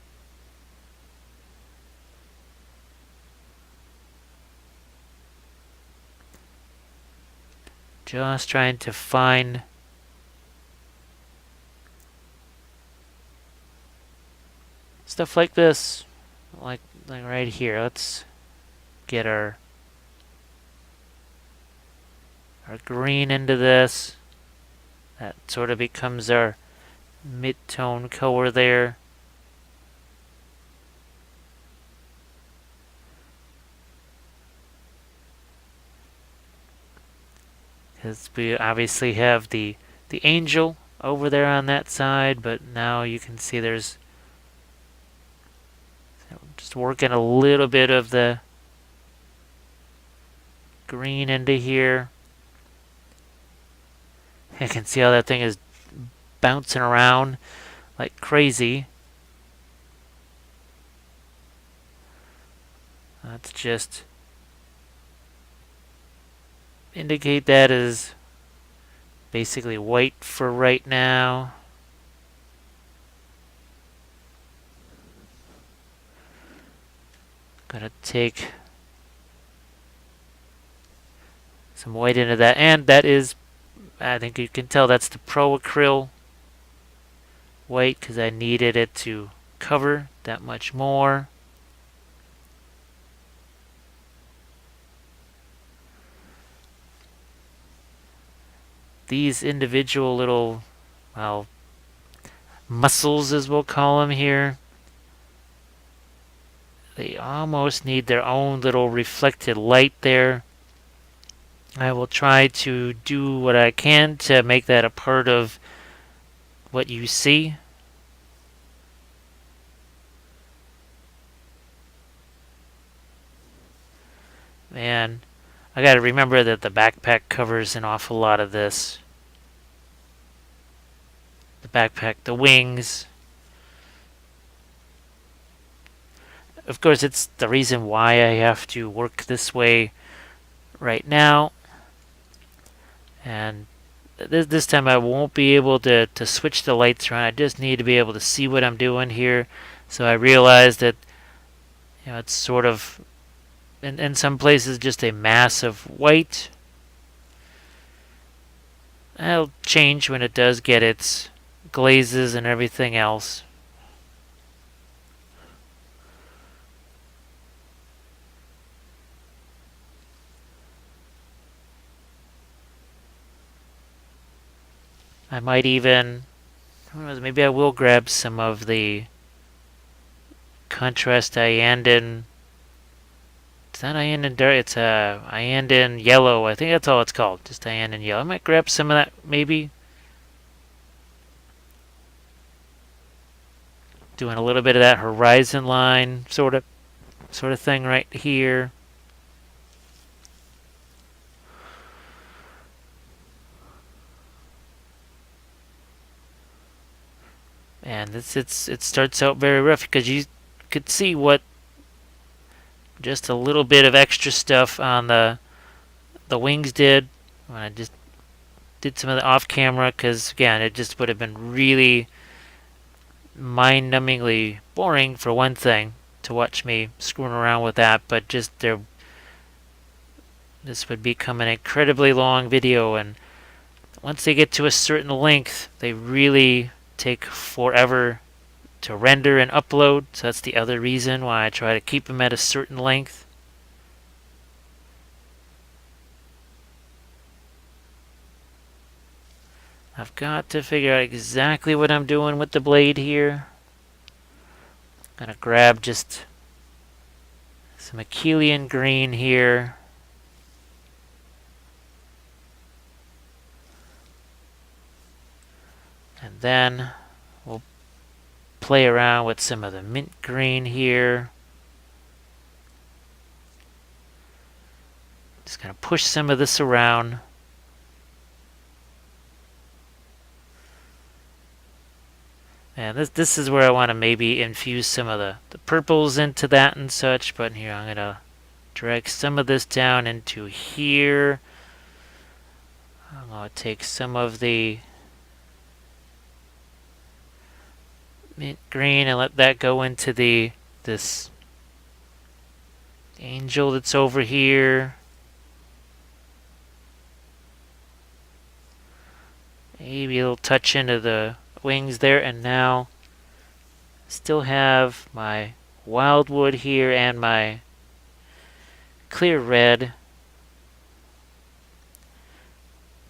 Just trying to find stuff like this, like right here. Let's get our green into this. That sort of becomes our mid-tone color there. Because we obviously have the angel over there on that side, but now you can see there's just working a little bit of the green into here. You can see how that thing is bouncing around like crazy. That's just indicate that as basically white for right now. Gonna take some white into that, and that is, I think you can tell that's the Pro Acryl white because I needed it to cover that much more. These individual little, well, muscles as we'll call them here, they almost need their own little reflected light there. I will try to do what I can to make that a part of what you see. And I gotta remember that the backpack covers an awful lot of this. The backpack, the wings. Of course, it's the reason why I have to work this way right now. And this time I won't be able to switch the lights around. I just need to be able to see what I'm doing here. So I realized that it's sort of in some places just a mass of white. That'll change when it does get its glazes and everything else. I might even, who knows, maybe I will grab some of the contrast Iandin. It's not Iandin dark, it's Iandin yellow. I think that's all it's called, just Iandin yellow. I might grab some of that maybe. Doing a little bit of that horizon line sort of thing right here. And it starts out very rough because you could see what just a little bit of extra stuff on the wings did when I just did some of the off camera, because again it just would have been really mind-numbingly boring for one thing to watch me screwing around with that, but just this would become an incredibly long video, and once they get to a certain length they really take forever to render and upload, so that's the other reason why I try to keep them at a certain length. I've got to figure out exactly what I'm doing with the blade here. I'm gonna grab just some Achillean green here. And then we'll play around with some of the mint green here. Just gonna push some of this around. And this is where I want to maybe infuse some of the purples into that and such. But here I'm gonna drag some of this down into here. I'm gonna take some of the mint green and let that go into this angel that's over here. Maybe a little touch into the wings there, and now still have my wildwood here and my clear red.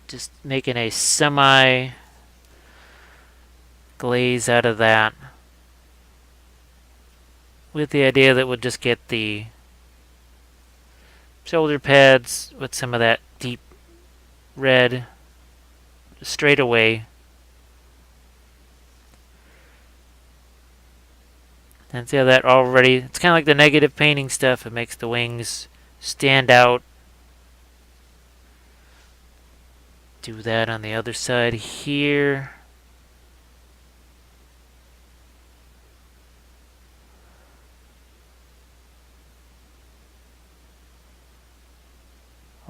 Just making a semi glaze out of that, with the idea that we'll just get the shoulder pads with some of that deep red straight away. And see how that already, it's kind of like the negative painting stuff, it makes the wings stand out. Do that on the other side here.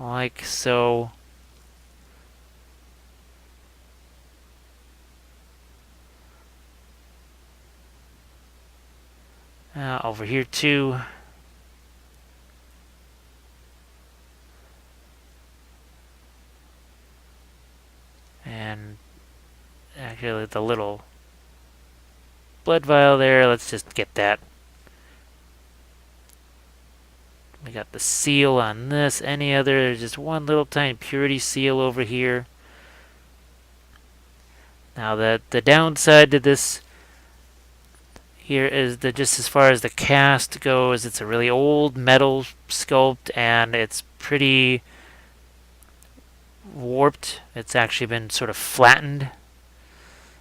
like so. Over here too. And actually the little blood vial there, let's just get that. We got the seal on this. Any other, there's just one little tiny purity seal over here. Now the downside to this here is that just as far as the cast goes, it's a really old metal sculpt and it's pretty warped. It's actually been sort of flattened.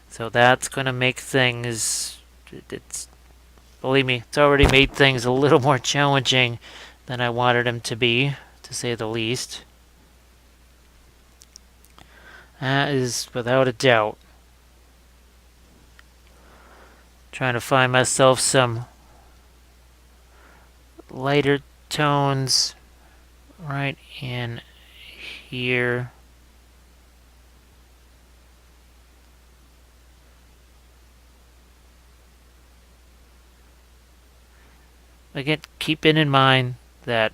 So that's going to make things, it's, believe me, it's already made things a little more challenging than I wanted them to be, to say the least. That is without a doubt. Trying to find myself some lighter tones right in here. Again, keeping in mind that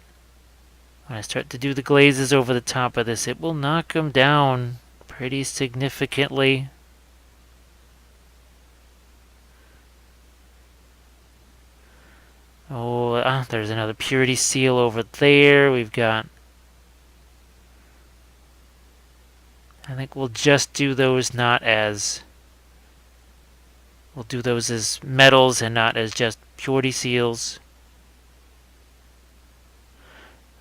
when I start to do the glazes over the top of this, it will knock them down pretty significantly. Oh, there's another purity seal over there. We've got... I think we'll just do those not as... We'll do those as metals and not as just purity seals.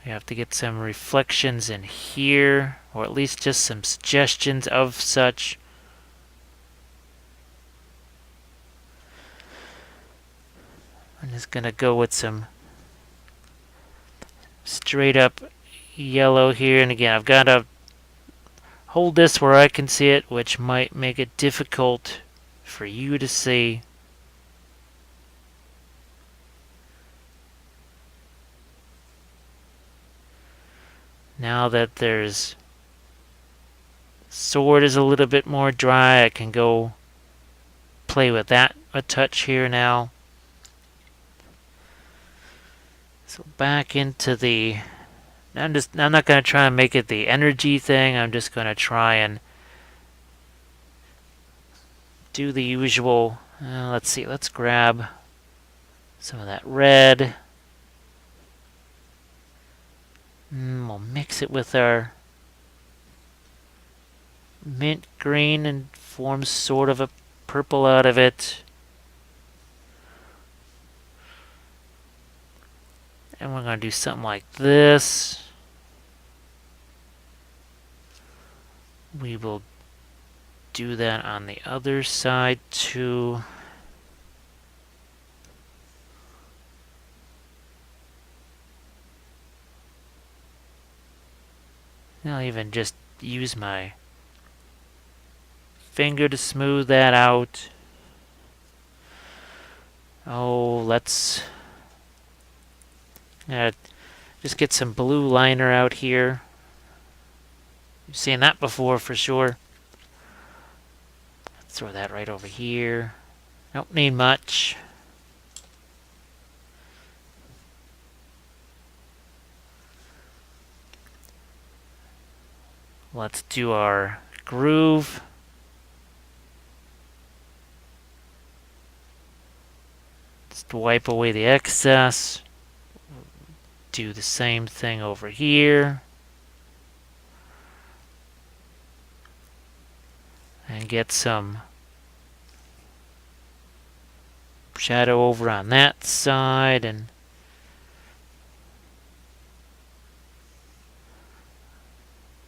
We have to get some reflections in here, or at least just some suggestions of such. I'm just gonna go with some straight up yellow here, and again I've got to hold this where I can see it, which might make it difficult for you to see. Now that there's sword is a little bit more dry, I can go play with that a touch here now. So back into the... I'm not going to try and make it the energy thing. I'm just going to try and do the usual... let's see, let's grab some of that red. We'll mix it with our mint green and form sort of a purple out of it. And we're going to do something like this. We will do that on the other side too. I'll even just use my finger to smooth that out. Oh, let's just get some blue liner out here. You've seen that before for sure. Let's throw that right over here. Don't need much. Let's do our groove. Just wipe away the excess. Do the same thing over here. And get some shadow over on that side. And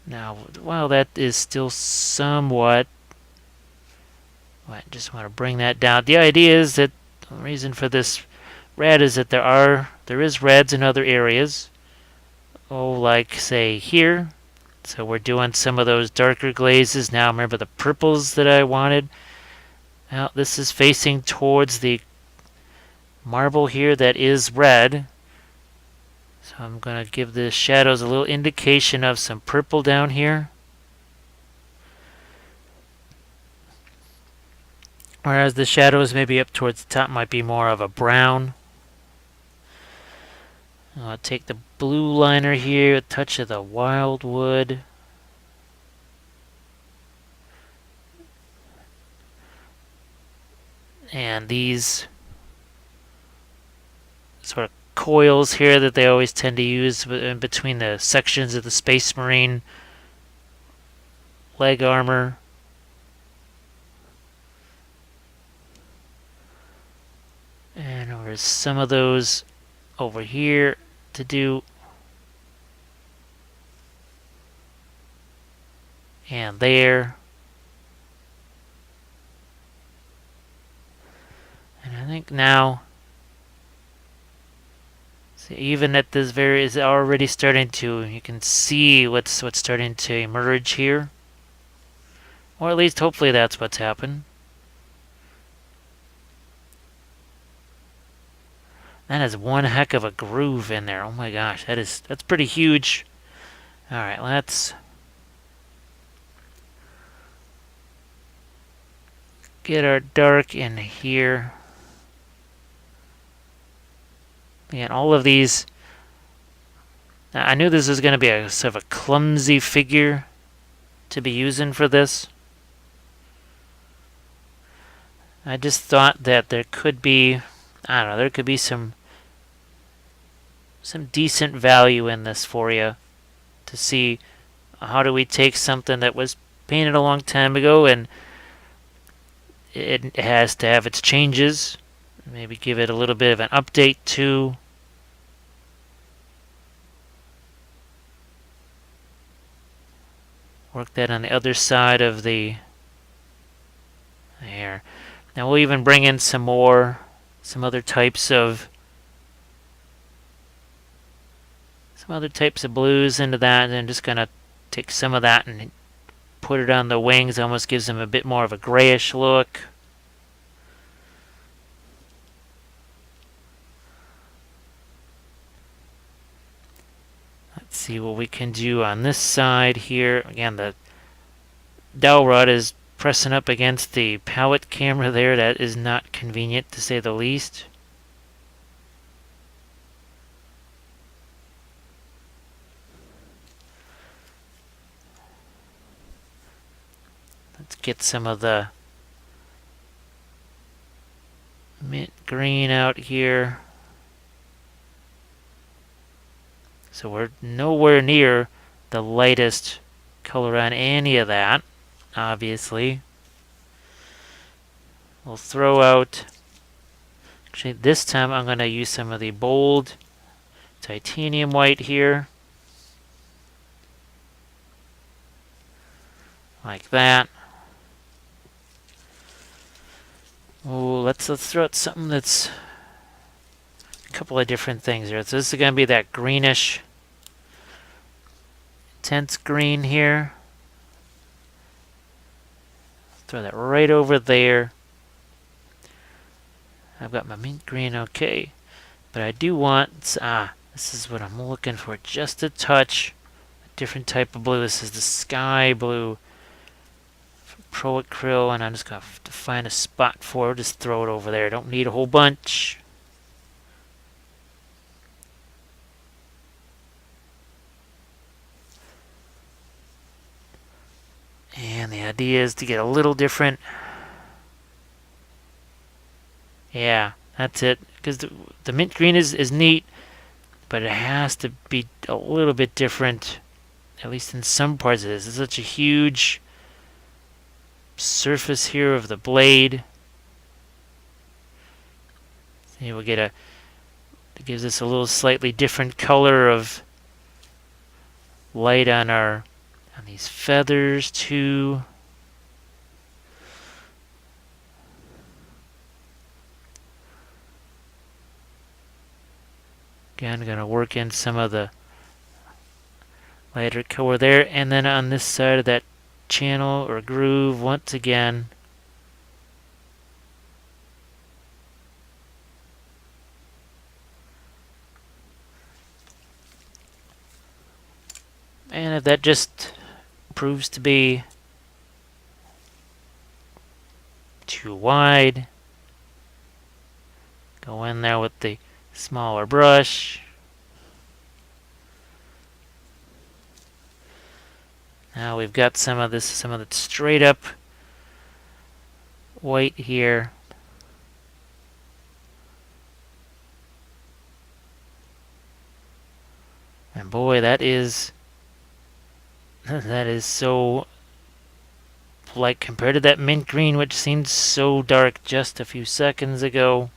now, while that is still somewhat... I just want to bring that down. The idea is that the reason for this red is that there is reds in other areas. Oh, like say here. So we're doing some of those darker glazes. Now remember the purples that I wanted. Now this is facing towards the marble here that is red. So I'm going to give the shadows a little indication of some purple down here. Whereas the shadows maybe up towards the top might be more of a brown. I'll take the blue liner here, a touch of the wildwood. And these sort of coils here that they always tend to use in between the sections of the Space Marine leg armor. And there's some of those over here to do. And there. And I think now, see, even at this very, is already starting to, you can see what's starting to emerge here. Or at least hopefully that's what's happened. That is one heck of a groove in there. Oh my gosh, that's pretty huge. All right, let's get our dark in here. And all of these, I knew this was going to be a sort of a clumsy figure to be using for this. I just thought that there could be, I don't know, there could be some decent value in this for you to see how do we take something that was painted a long time ago and it has to have its changes, maybe give it a little bit of an update too. Work that on the other side of the there. Now we'll even bring in some other types of blues into that, and I'm just gonna take some of that and put it on the wings. Almost gives them a bit more of a grayish look. Let's see what we can do on this side here. Again, the dowel rod is pressing up against the palette camera there. That is not convenient, to say the least. Let's get some of the mint green out here. So we're nowhere near the lightest color on any of that, obviously. We'll throw out, actually this time I'm going to use some of the bold titanium white here. Like that. Oh, let's throw out something that's a couple of different things here. So this is going to be that greenish, intense green here. Throw that right over there. I've got my mint green, okay. But I do want, this is what I'm looking for, just a touch, a different type of blue. This is the sky blue from Pro Acryl, and I'm just going to have to find a spot for it. Just throw it over there. Don't need a whole bunch. And the idea is to get a little different. Yeah, that's it. Because the mint green is neat, but it has to be a little bit different, at least in some parts of this. It's such a huge surface here of the blade. See, we'll get it gives us a little slightly different color of light on these feathers too. Again, going to work in some of the lighter color there, and then on this side of that channel or groove, once again, And if that just proves to be too wide, go in there with the smaller brush. Now we've got some of the straight up white here. And boy, that is so, like, compared to that mint green, which seemed so dark just a few seconds ago.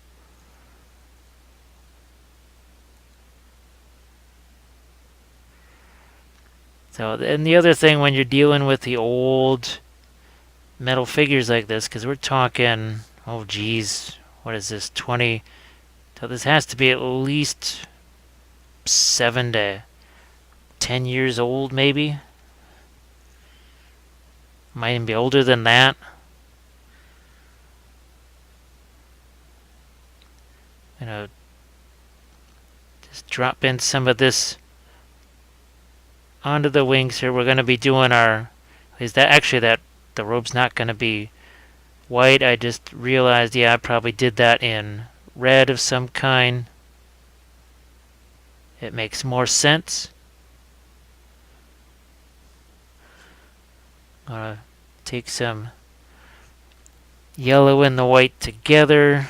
So, and the other thing when you're dealing with the old metal figures like this, because we're talking, oh geez, what is this, 20? So this has to be at least 7 to 10 years old, maybe. Might even be older than that. Just drop in some of this onto the wings here. We're going to be doing our... Is that actually that the robe's not going to be white? I just realized, yeah, I probably did that in red of some kind. It makes more sense. I'm going to take some yellow and the white together.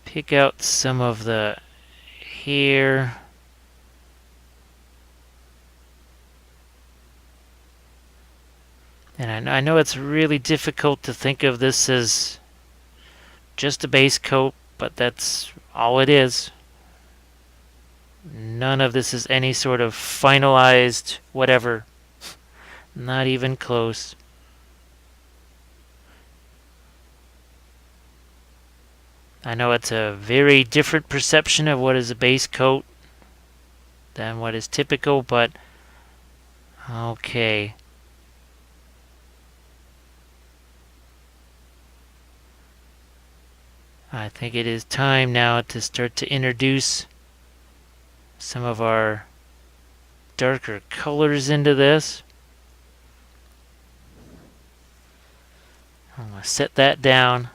Pick out some of the hair. And I know it's really difficult to think of this as just a base coat, but that's all it is. None of this is any sort of finalized whatever. Not even close. I know it's a very different perception of what is a base coat than what is typical, but okay. I think it is time now to start to introduce some of our darker colors into this. I'm going to set that down.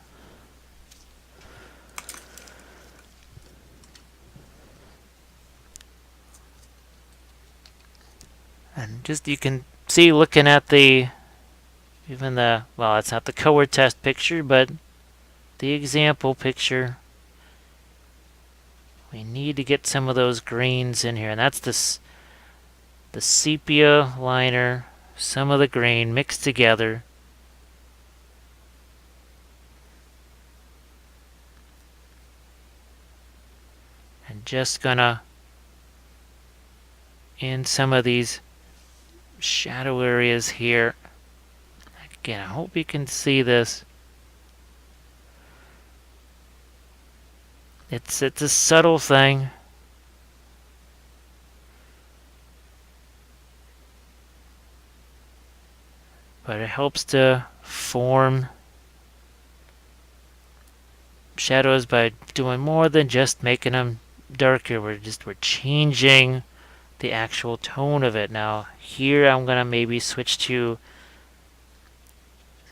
And just you can see, looking at the, even the, well, it's not the color test picture, but the example picture. We need to get some of those greens in here, and that's the sepia liner, some of the green mixed together. And just gonna in some of these shadow areas here. Again, I hope you can see this. It's a subtle thing. But it helps to form shadows by doing more than just making them darker. We're changing the actual tone of it. Now here I'm gonna maybe switch to,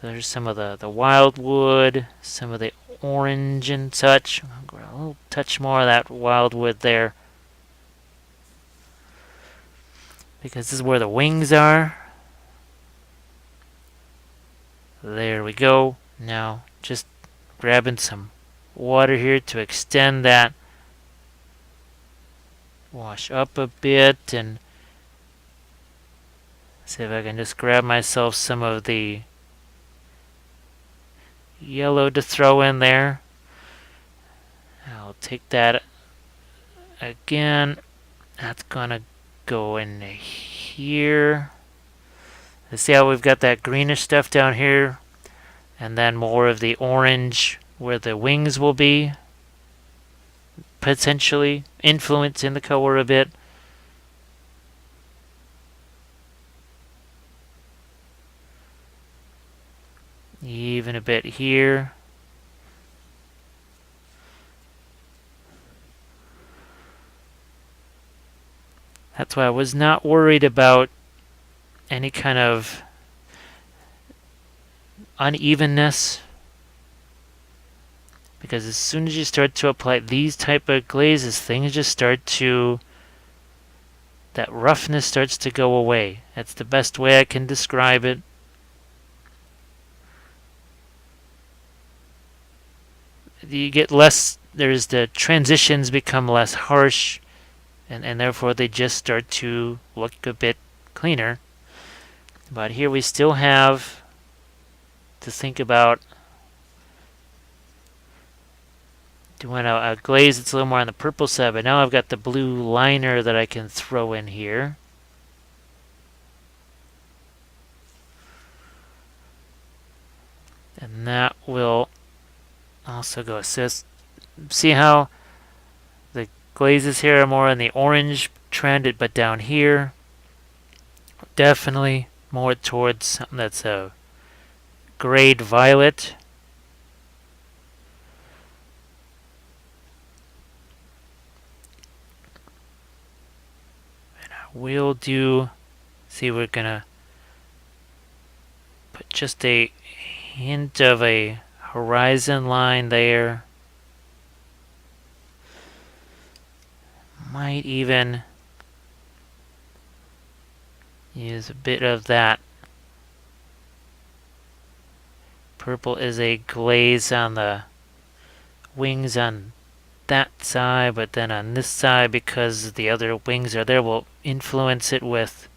so there's some of the wildwood, some of the orange and such. A little touch more of that wildwood there, because this is where the wings are. There we go. Now just grabbing some water here to extend that wash up a bit, and see if I can just grab myself some of the yellow to throw in there. I'll take that again. That's gonna go in here. Let's see how we've got that greenish stuff down here, and then more of the orange where the wings will be, potentially influencing the color a bit. Even a bit here. That's why I was not worried about any kind of unevenness, because as soon as you start to apply these type of glazes, things just start to, that roughness starts to go away. That's the best way I can describe it. You get less, there's the transitions become less harsh, and therefore they just start to look a bit cleaner. But here we still have to think about doing a glaze that's a little more on the purple side, but now I've got the blue liner that I can throw in here. And that will also go assist. See how the glazes here are more in the orange trend, but down here, definitely more towards something that's a grayed violet. And I will do, see, we're gonna put just a hint of a horizon line there. Might even use a bit of that. Purple is a glaze on the wings on that side, but then on this side, because the other wings are there, we'll influence it with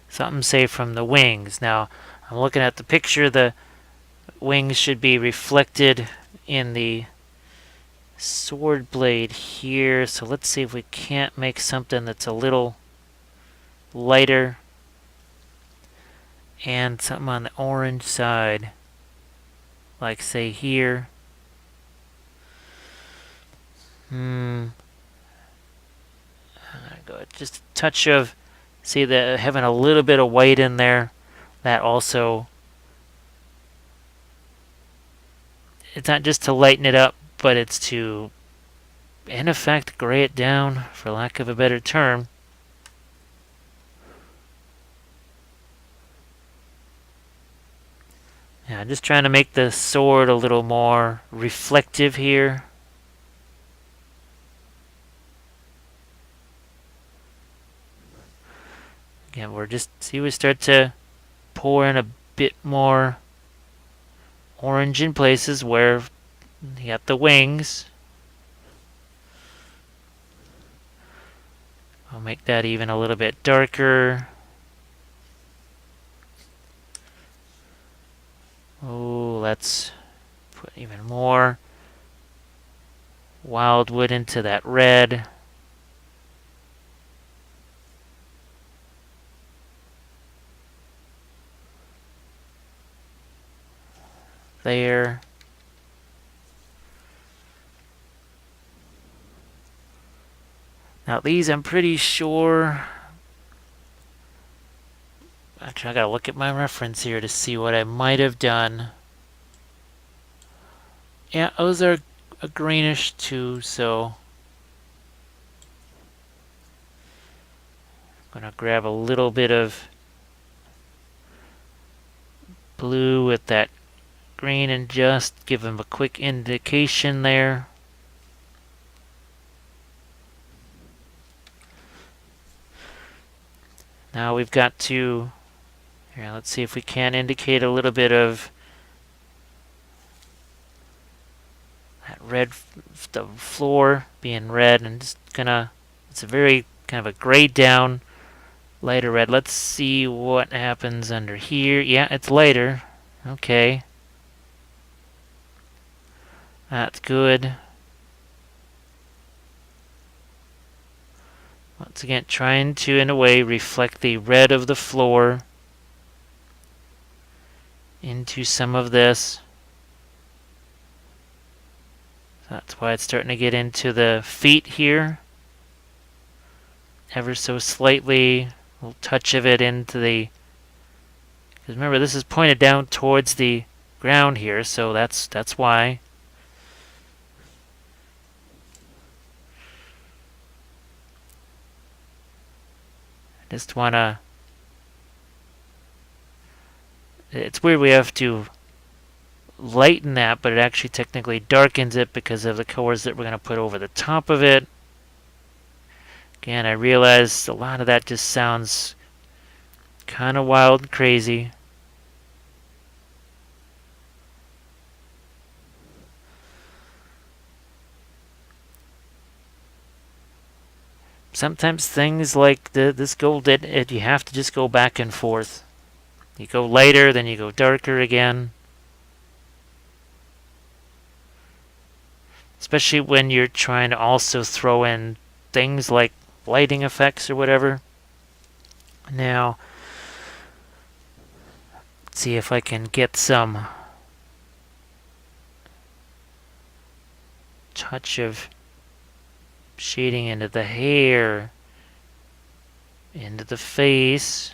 something, say, from the wings. Now, I'm looking at the picture, the wings should be reflected in the sword blade here, so let's see if we can't make something that's a little lighter and something on the orange side, like say here. I'm gonna go just a touch of, see, the having a little bit of white in there, that also, it's not just to lighten it up, but it's to, in effect, gray it down, for lack of a better term. Yeah, I'm just trying to make the sword a little more reflective here. Again, we're just, see, we start to pour in a bit more orange in places where you got the wings. I'll make that even a little bit darker. Oh, let's put even more wildwood into that red. There. Now these, I'm pretty sure, actually I gotta look at my reference here to see what I might have done. Yeah, those are a greenish too, so I'm gonna grab a little bit of blue with that green and just give them a quick indication there. Now we've got to, here, let's see if we can indicate a little bit of that red, the floor being red, and just gonna, it's a very kind of a grayed down, lighter red. Let's see what happens under here. Yeah, it's lighter. Okay. That's good. Once again, trying to, in a way, reflect the red of the floor into some of this. That's why it's starting to get into the feet here. Ever so slightly, a little touch of it into the, because remember, this is pointed down towards the ground here, so that's why. Just wanna... It's weird we have to lighten that, but it actually technically darkens it because of the colors that we're going to put over the top of it. Again, I realize a lot of that just sounds kind of wild and crazy. Sometimes things like this gold, you have to just go back and forth. You go lighter, then you go darker again. Especially when you're trying to also throw in things like lighting effects or whatever. Now, let's see if I can get some touch of shading into the hair, into the face,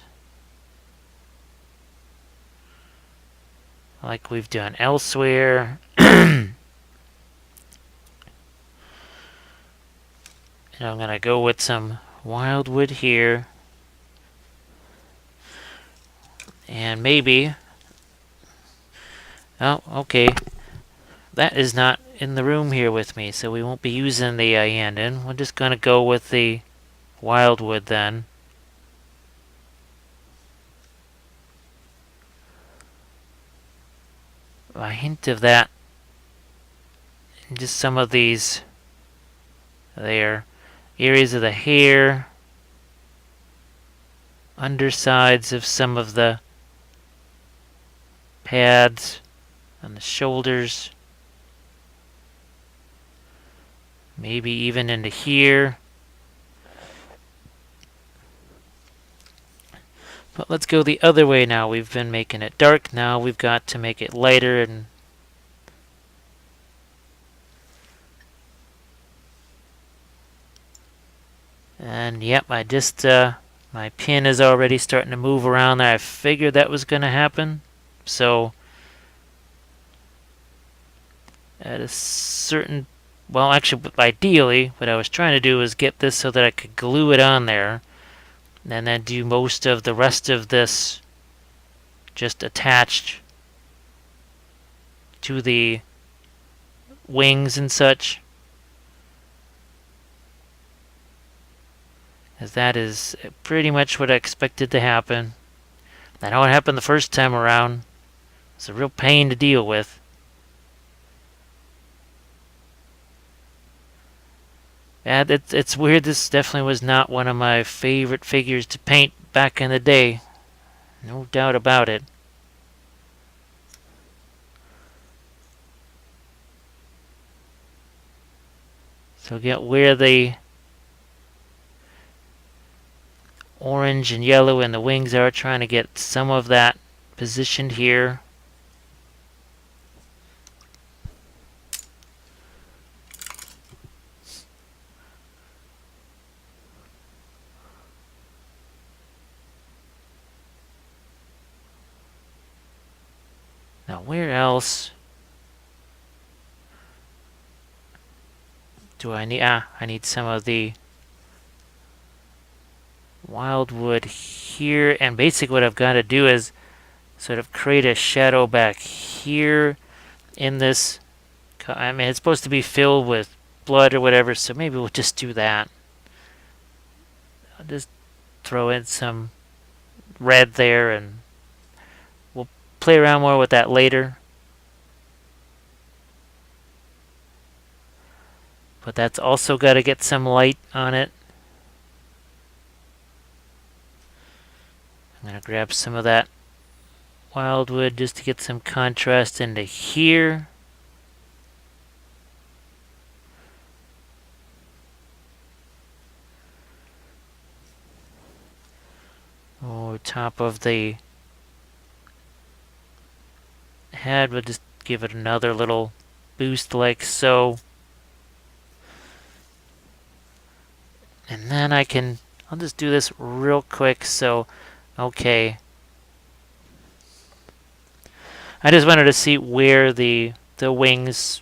like we've done elsewhere. And I'm going to go with some wildwood here. And maybe... Oh, okay. That is not in the room here with me, so we won't be using the Yandin. We're just going to go with the wildwood then. A hint of that. And just some of these there. Areas of the hair, undersides of some of the pads on the shoulders, maybe even into here. But let's go the other way now. We've been making it dark. Now we've got to make it lighter. And yep, I just, my pin is already starting to move around there. I figured that was going to happen. So, at a certain, well, actually, ideally, what I was trying to do was get this so that I could glue it on there. And then do most of the rest of this just attached to the wings and such. As that is pretty much what I expected to happen. I know it happened the first time around. It's a real pain to deal with. And it's weird. This definitely was not one of my favorite figures to paint back in the day. No doubt about it. So get where the orange and yellow and the wings are, trying to get some of that positioned here. Now where else do I need? I need some of the wildwood here, and basically what I've got to do is sort of create a shadow back here in this. I mean, it's supposed to be filled with blood or whatever, so maybe we'll just do that. I'll just throw in some red there, and we'll play around more with that later. But that's also got to get some light on it. I'm going to grab some of that wildwood just to get some contrast into here. Over top of the head, we'll just give it another little boost like so. And then I'll just do this real quick. So, okay. I just wanted to see where the wings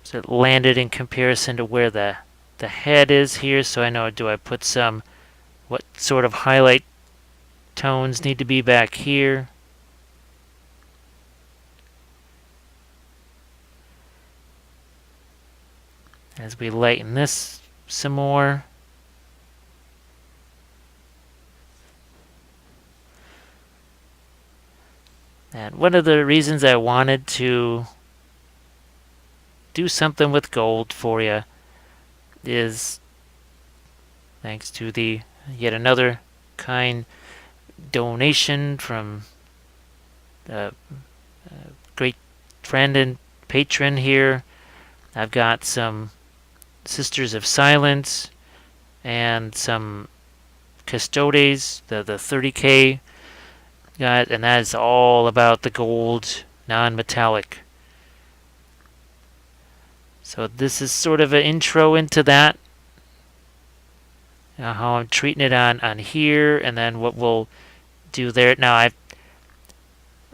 sort of landed in comparison to where the head is here. So I know, do I put some what sort of highlight tones need to be back here. As we lighten this some more. And one of the reasons I wanted to do something with gold for you is thanks to the yet another kind donation from a great friend and patron here. I've got some Sisters of Silence and some Custodes, the 30K guys, and that is all about the gold non-metallic. So this is sort of an intro into that, how I'm treating it on here, and then what we'll do there. Now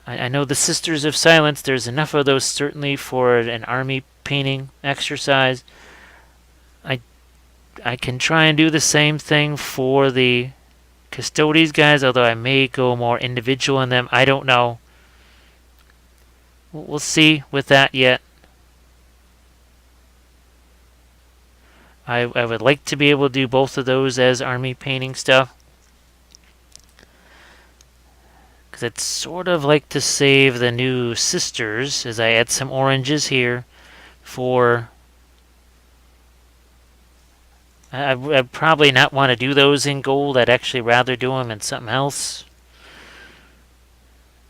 I know the Sisters of Silence, there's enough of those certainly for an army painting exercise. I can try and do the same thing for the Custodes guys, although I may go more individual in them. I don't know. We'll see with that yet. I would like to be able to do both of those as army painting stuff. Because I'd sort of like to save the new Sisters as I add some oranges here for... I'd probably not want to do those in gold. I'd actually rather do them in something else.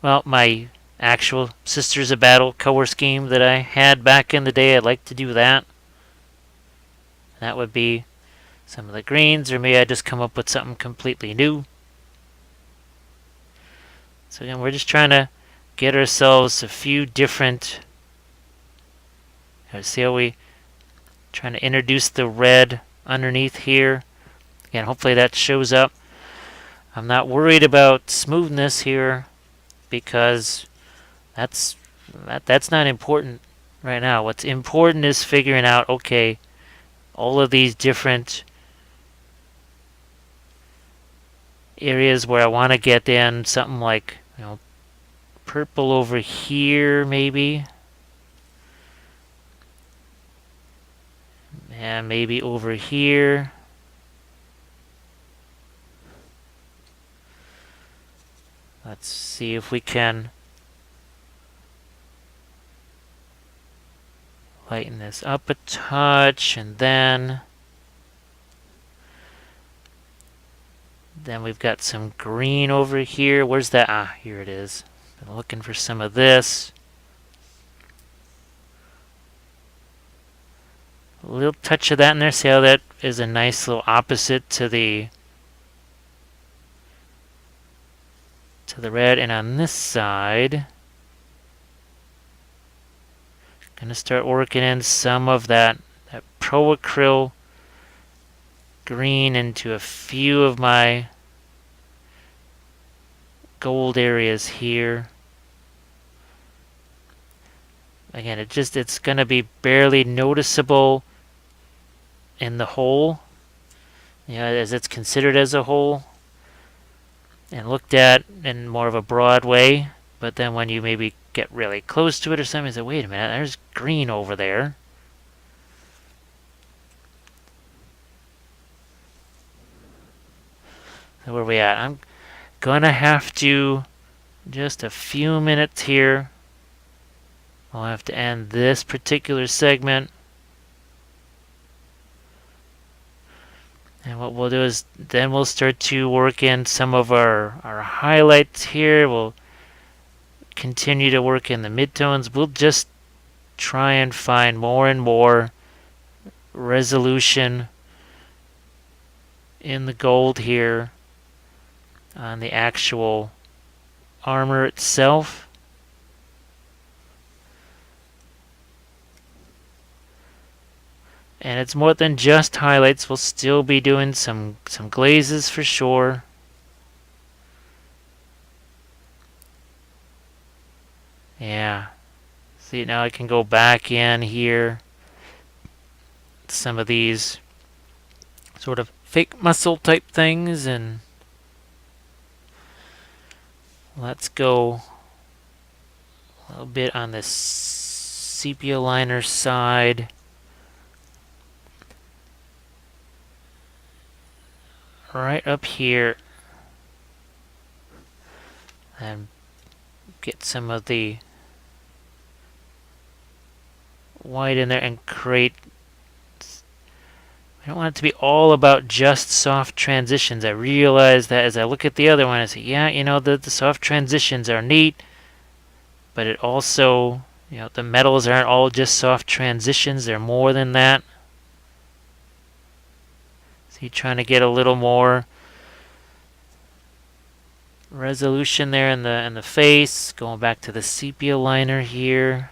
Well, my actual Sisters of Battle color scheme that I had back in the day, I'd like to do that. That would be some of the greens, or maybe I just come up with something completely new. So again, we're just trying to get ourselves a few different... See how we... Trying to introduce the red underneath here. Again, hopefully that shows up. I'm not worried about smoothness here because that's not important right now. What's important is figuring out, okay, all of these different areas where I want to get in something like, purple over here maybe. And maybe over here. Let's see if we can lighten this up a touch, and then we've got some green over here. Where's that? Ah, here it is. Been looking for some of this. A little touch of that in there. See how that is a nice little opposite to the red. And on this side, gonna start working in some of that Pro Acryl green into a few of my gold areas here. Again, it's gonna be barely noticeable in the whole, as it's considered as a whole and looked at in more of a broad way. But then when you maybe get really close to it or something, you say, wait a minute, there's green over there. So where are we at? I'm gonna have to just a few minutes here. I'll have to end this particular segment. And what we'll do is then we'll start to work in some of our highlights here. We'll continue to work in the midtones. We'll just try and find more and more resolution in the gold here on the actual armor itself. And it's more than just highlights. We'll still be doing some glazes for sure. Yeah. See, now I can go back in here. Some of these sort of fake muscle type things, and let's go a little bit on the sepia liner side. Right up here. And get some of the white in there and create. I don't want it to be all about just soft transitions. I realize that as I look at the other one, I say, yeah, you know, the soft transitions are neat, but it also, you know, the metals aren't all just soft transitions. They're more than that. So you're trying to get a little more resolution there in the face. Going back to the sepia liner here.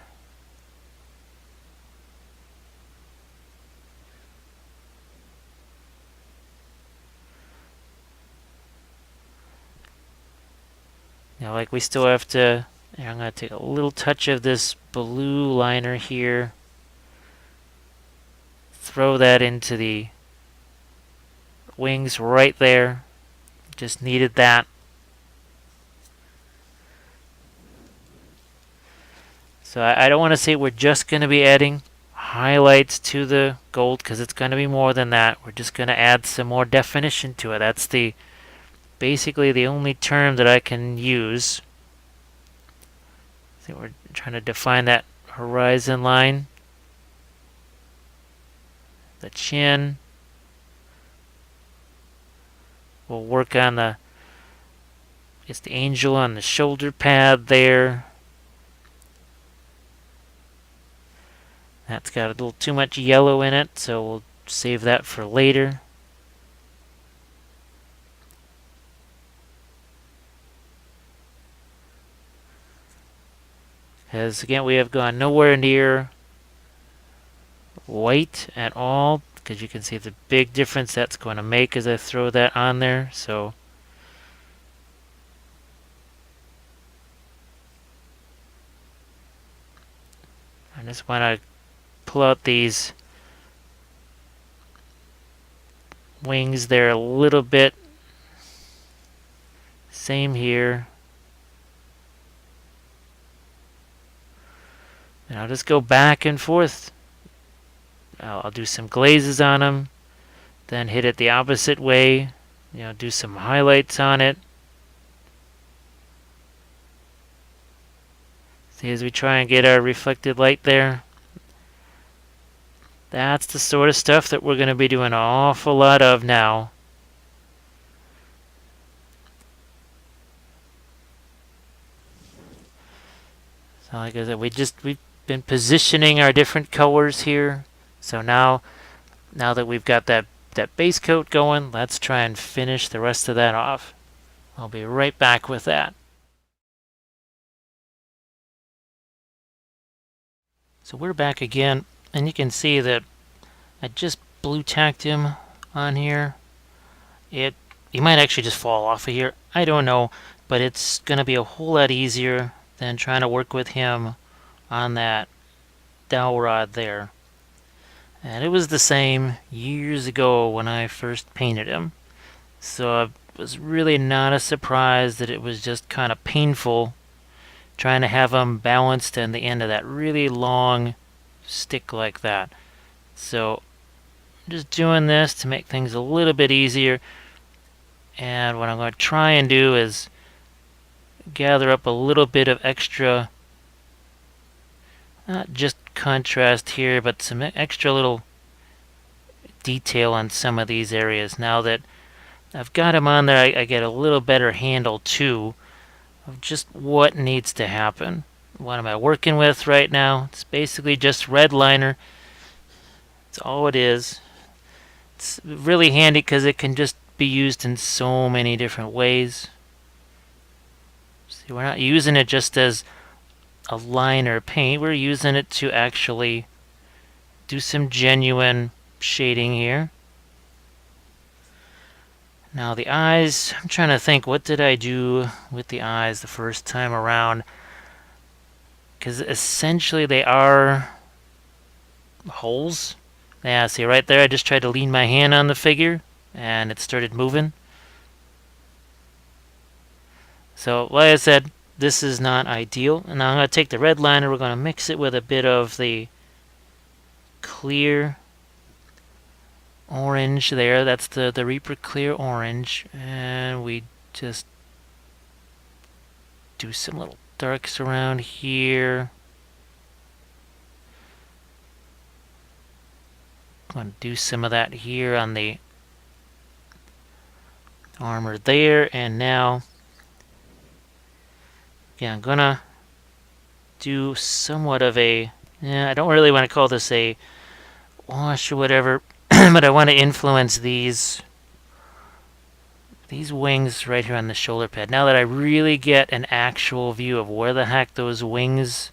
Now, like, we still have to. I'm going to take a little touch of this blue liner here. Throw that into the wings right there. Just needed that. So I don't want to say we're just going to be adding highlights to the gold, because it's going to be more than that. We're just going to add some more definition to it. That's basically the only term that I can use. I think we're trying to define that horizon line. The chin. We'll work on the angel on the shoulder pad there. That's got a little too much yellow in it, so we'll save that for later. Because again, we have gone nowhere near white at all, because you can see the big difference that's going to make as I throw that on there. So I just want to pull out these wings there a little bit. Same here. And I'll just go back and forth. I'll do some glazes on them, then hit it the opposite way. You know, do some highlights on it. See, as we try and get our reflected light there. That's the sort of stuff that we're going to be doing an awful lot of now. So like I said, we've been positioning our different colors here. So now that we've got that base coat going, let's try and finish the rest of that off. I'll be right back with that. So we're back again, and you can see that I just blue tacked him on here. He might actually just fall off of here. I don't know, but it's going to be a whole lot easier than trying to work with him on that dowel rod there. And it was the same years ago when I first painted him. So it was really not a surprise that it was just kind of painful trying to have him balanced in the end of that really long stick like that. So I'm just doing this to make things a little bit easier. And what I'm going to try and do is gather up a little bit of extra, not just contrast here, but some extra little detail on some of these areas. Now that I've got him on there, I get a little better handle too of just what needs to happen. What am I working with right now? It's basically just red liner. That's all it is. It's really handy because it can just be used in so many different ways. See, we're not using it just as a liner paint. We're using it to actually do some genuine shading here. Now the eyes, I'm trying to think, what did I do with the eyes the first time around? Because essentially they are holes. Yeah, see right there, I just tried to lean my hand on the figure. and it started moving. So, like I said, this is not ideal. And now I'm going to take the red liner, we're going to mix it with a bit of the clear orange there. That's the Reaper Clear Orange. And we just do some little darks around here. I'm going to do some of that here on the armor there. And now, yeah, I'm going to do somewhat of a, I don't really want to call this a wash or whatever, but I want to influence these wings right here on the shoulder pad. Now that I really get an actual view of where the heck those wings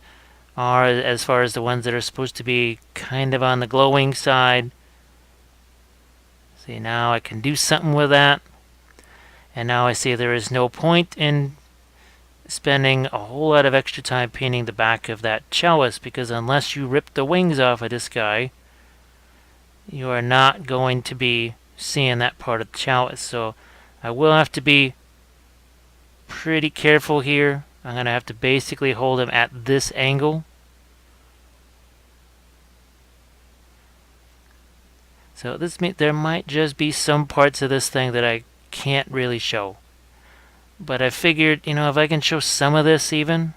are, as far as the ones that are supposed to be kind of on the glowing side. See, now I can do something with that. And now I see there is no point in spending a whole lot of extra time painting the back of that chalice, because unless you rip the wings off of this guy, you are not going to be seeing that part of the chalice. So I will have to be pretty careful here. I'm going to have to basically hold him at this angle. So this means there might just be some parts of this thing that I can't really show. But I figured, if I can show some of this even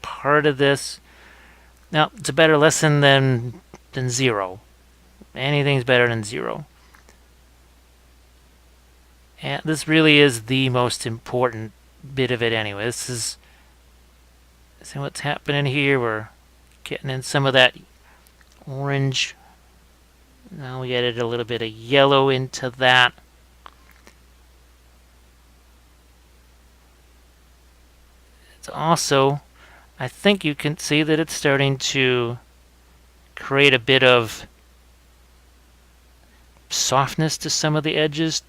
part of this, now it's a better lesson than zero. Anything's better than zero. And this really is the most important bit of it anyway. This is, see what's happening here. We're getting in some of that orange. Now we added a little bit of yellow into that. It's also, I think you can see that it's starting to create a bit of softness to some of the edges.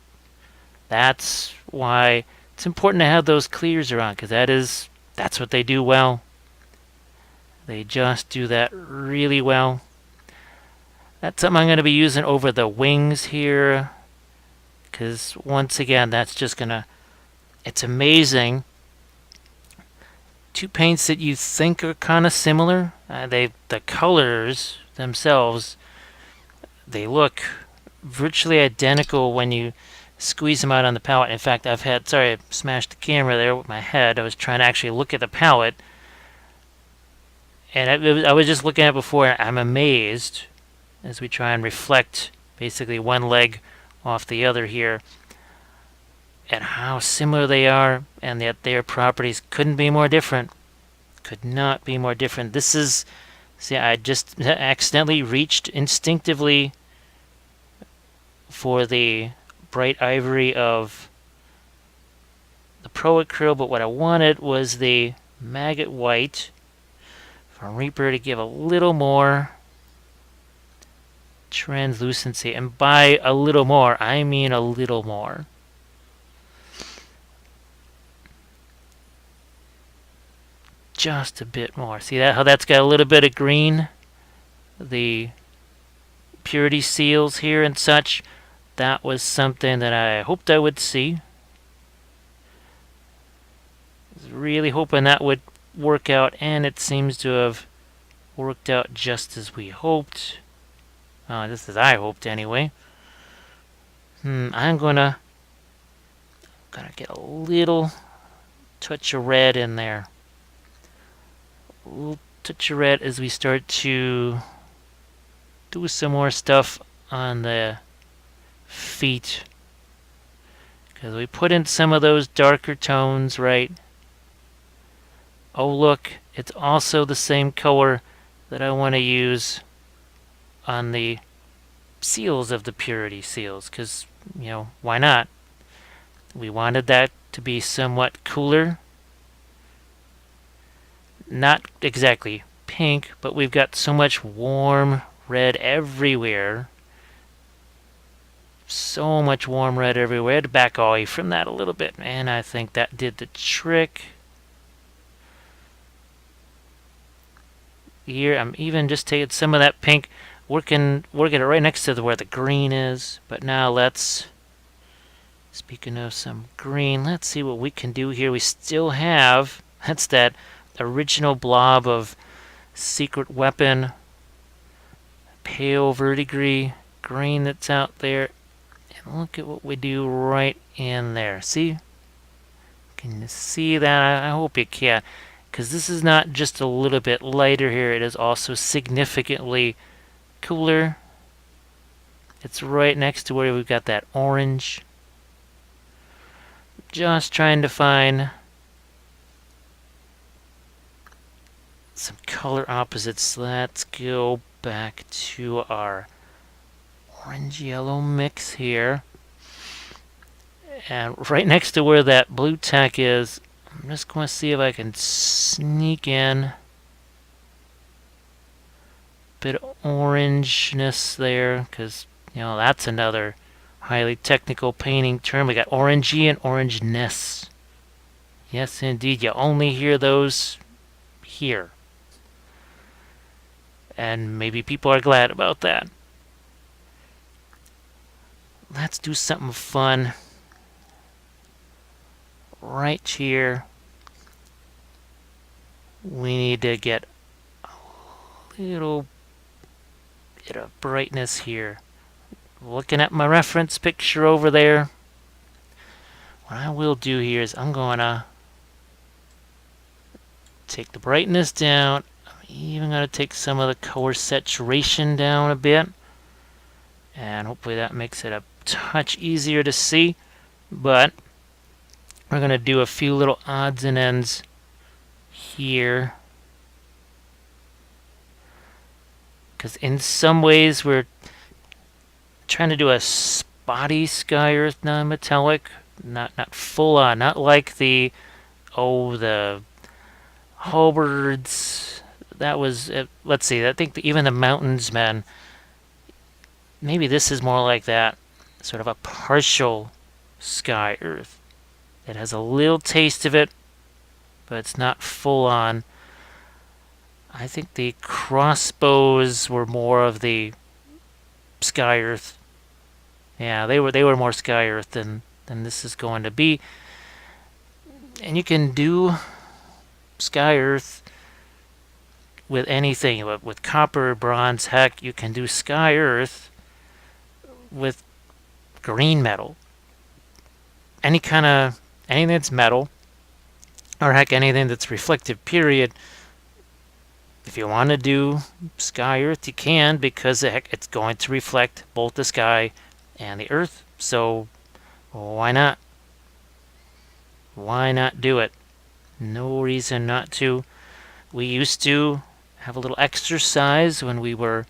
That's why it's important to have those clears around, because that's what they do well. They just do that really well. That's something I'm going to be using over the wings here, because once again, that's just going to, it's amazing. Two paints that you think are kind of similar, the colors themselves, they look virtually identical when you squeeze them out on the palette. In fact, sorry, I smashed the camera there with my head. I was trying to actually look at the palette, and I was just looking at it before, and I'm amazed as we try and reflect basically one leg off the other here at how similar they are, and that their properties couldn't be more different. Could not be more different. This is, see, I just accidentally reached instinctively for the bright ivory of the Pro Acryl, but what I wanted was the Maggot White from Reaper to give a little more translucency. And by a little more, I mean a little more. Just a bit more. See that, how that's got a little bit of green? The purity seals here and such. That was something that I hoped I would see. I was really hoping that would work out, and it seems to have worked out just as we hoped. Just as I hoped anyway. I'm gonna get a little touch of red in there. A little touch of red as we start to do some more stuff on the feet, because we put in some of those darker tones, right? Oh look, it's also the same color that I want to use on the seals of the purity seals, because why not? We wanted that to be somewhat cooler, not exactly pink, but we've got so much warm red everywhere. So much warm red everywhere. I had to back away from that a little bit, and I think that did the trick. Here, I'm even just taking some of that pink. working it right next to where the green is. But now let's, speaking of some green, let's see what we can do here. We still have, that's that original blob of secret weapon, pale verdigris green that's out there. And look at what we do right in there. See? Can you see that? I hope you can. Because this is not just a little bit lighter here, it is also significantly cooler. It's right next to where we've got that orange. Just trying to find some color opposites. Let's go back to our orange-yellow mix here. And right next to where that blue tack is, I'm just going to see if I can sneak in a bit of orangeness there, because, you know, that's another highly technical painting term. We got orangey and orangeness. Yes, indeed. You only hear those here. And maybe people are glad about that. Let's do something fun. Right here, we need to get a little bit of brightness here. Looking at my reference picture over there, what I will do here is I'm going to take the brightness down. I'm even going to take some of the color saturation down a bit. And hopefully that makes it a touch easier to see. But we're going to do a few little odds and ends here. Because in some ways we're trying to do a spotty sky earth non-metallic. Not full on. Not like the halberds. That was, let's see, I think even the mountains, man. Maybe this is more like that. Sort of a partial sky earth. It has a little taste of it, but it's not full on. I think the crossbows were more of the sky earth. Yeah, they were more sky earth than this is going to be. And you can do sky earth with anything, with copper, bronze, heck, you can do sky earth with green metal. Anything that's metal, or heck, anything that's reflective, period. If you want to do sky earth, you can, because heck, it's going to reflect both the sky and the earth. So why not? Why not do it? No reason not to. We used to have a little exercise when we were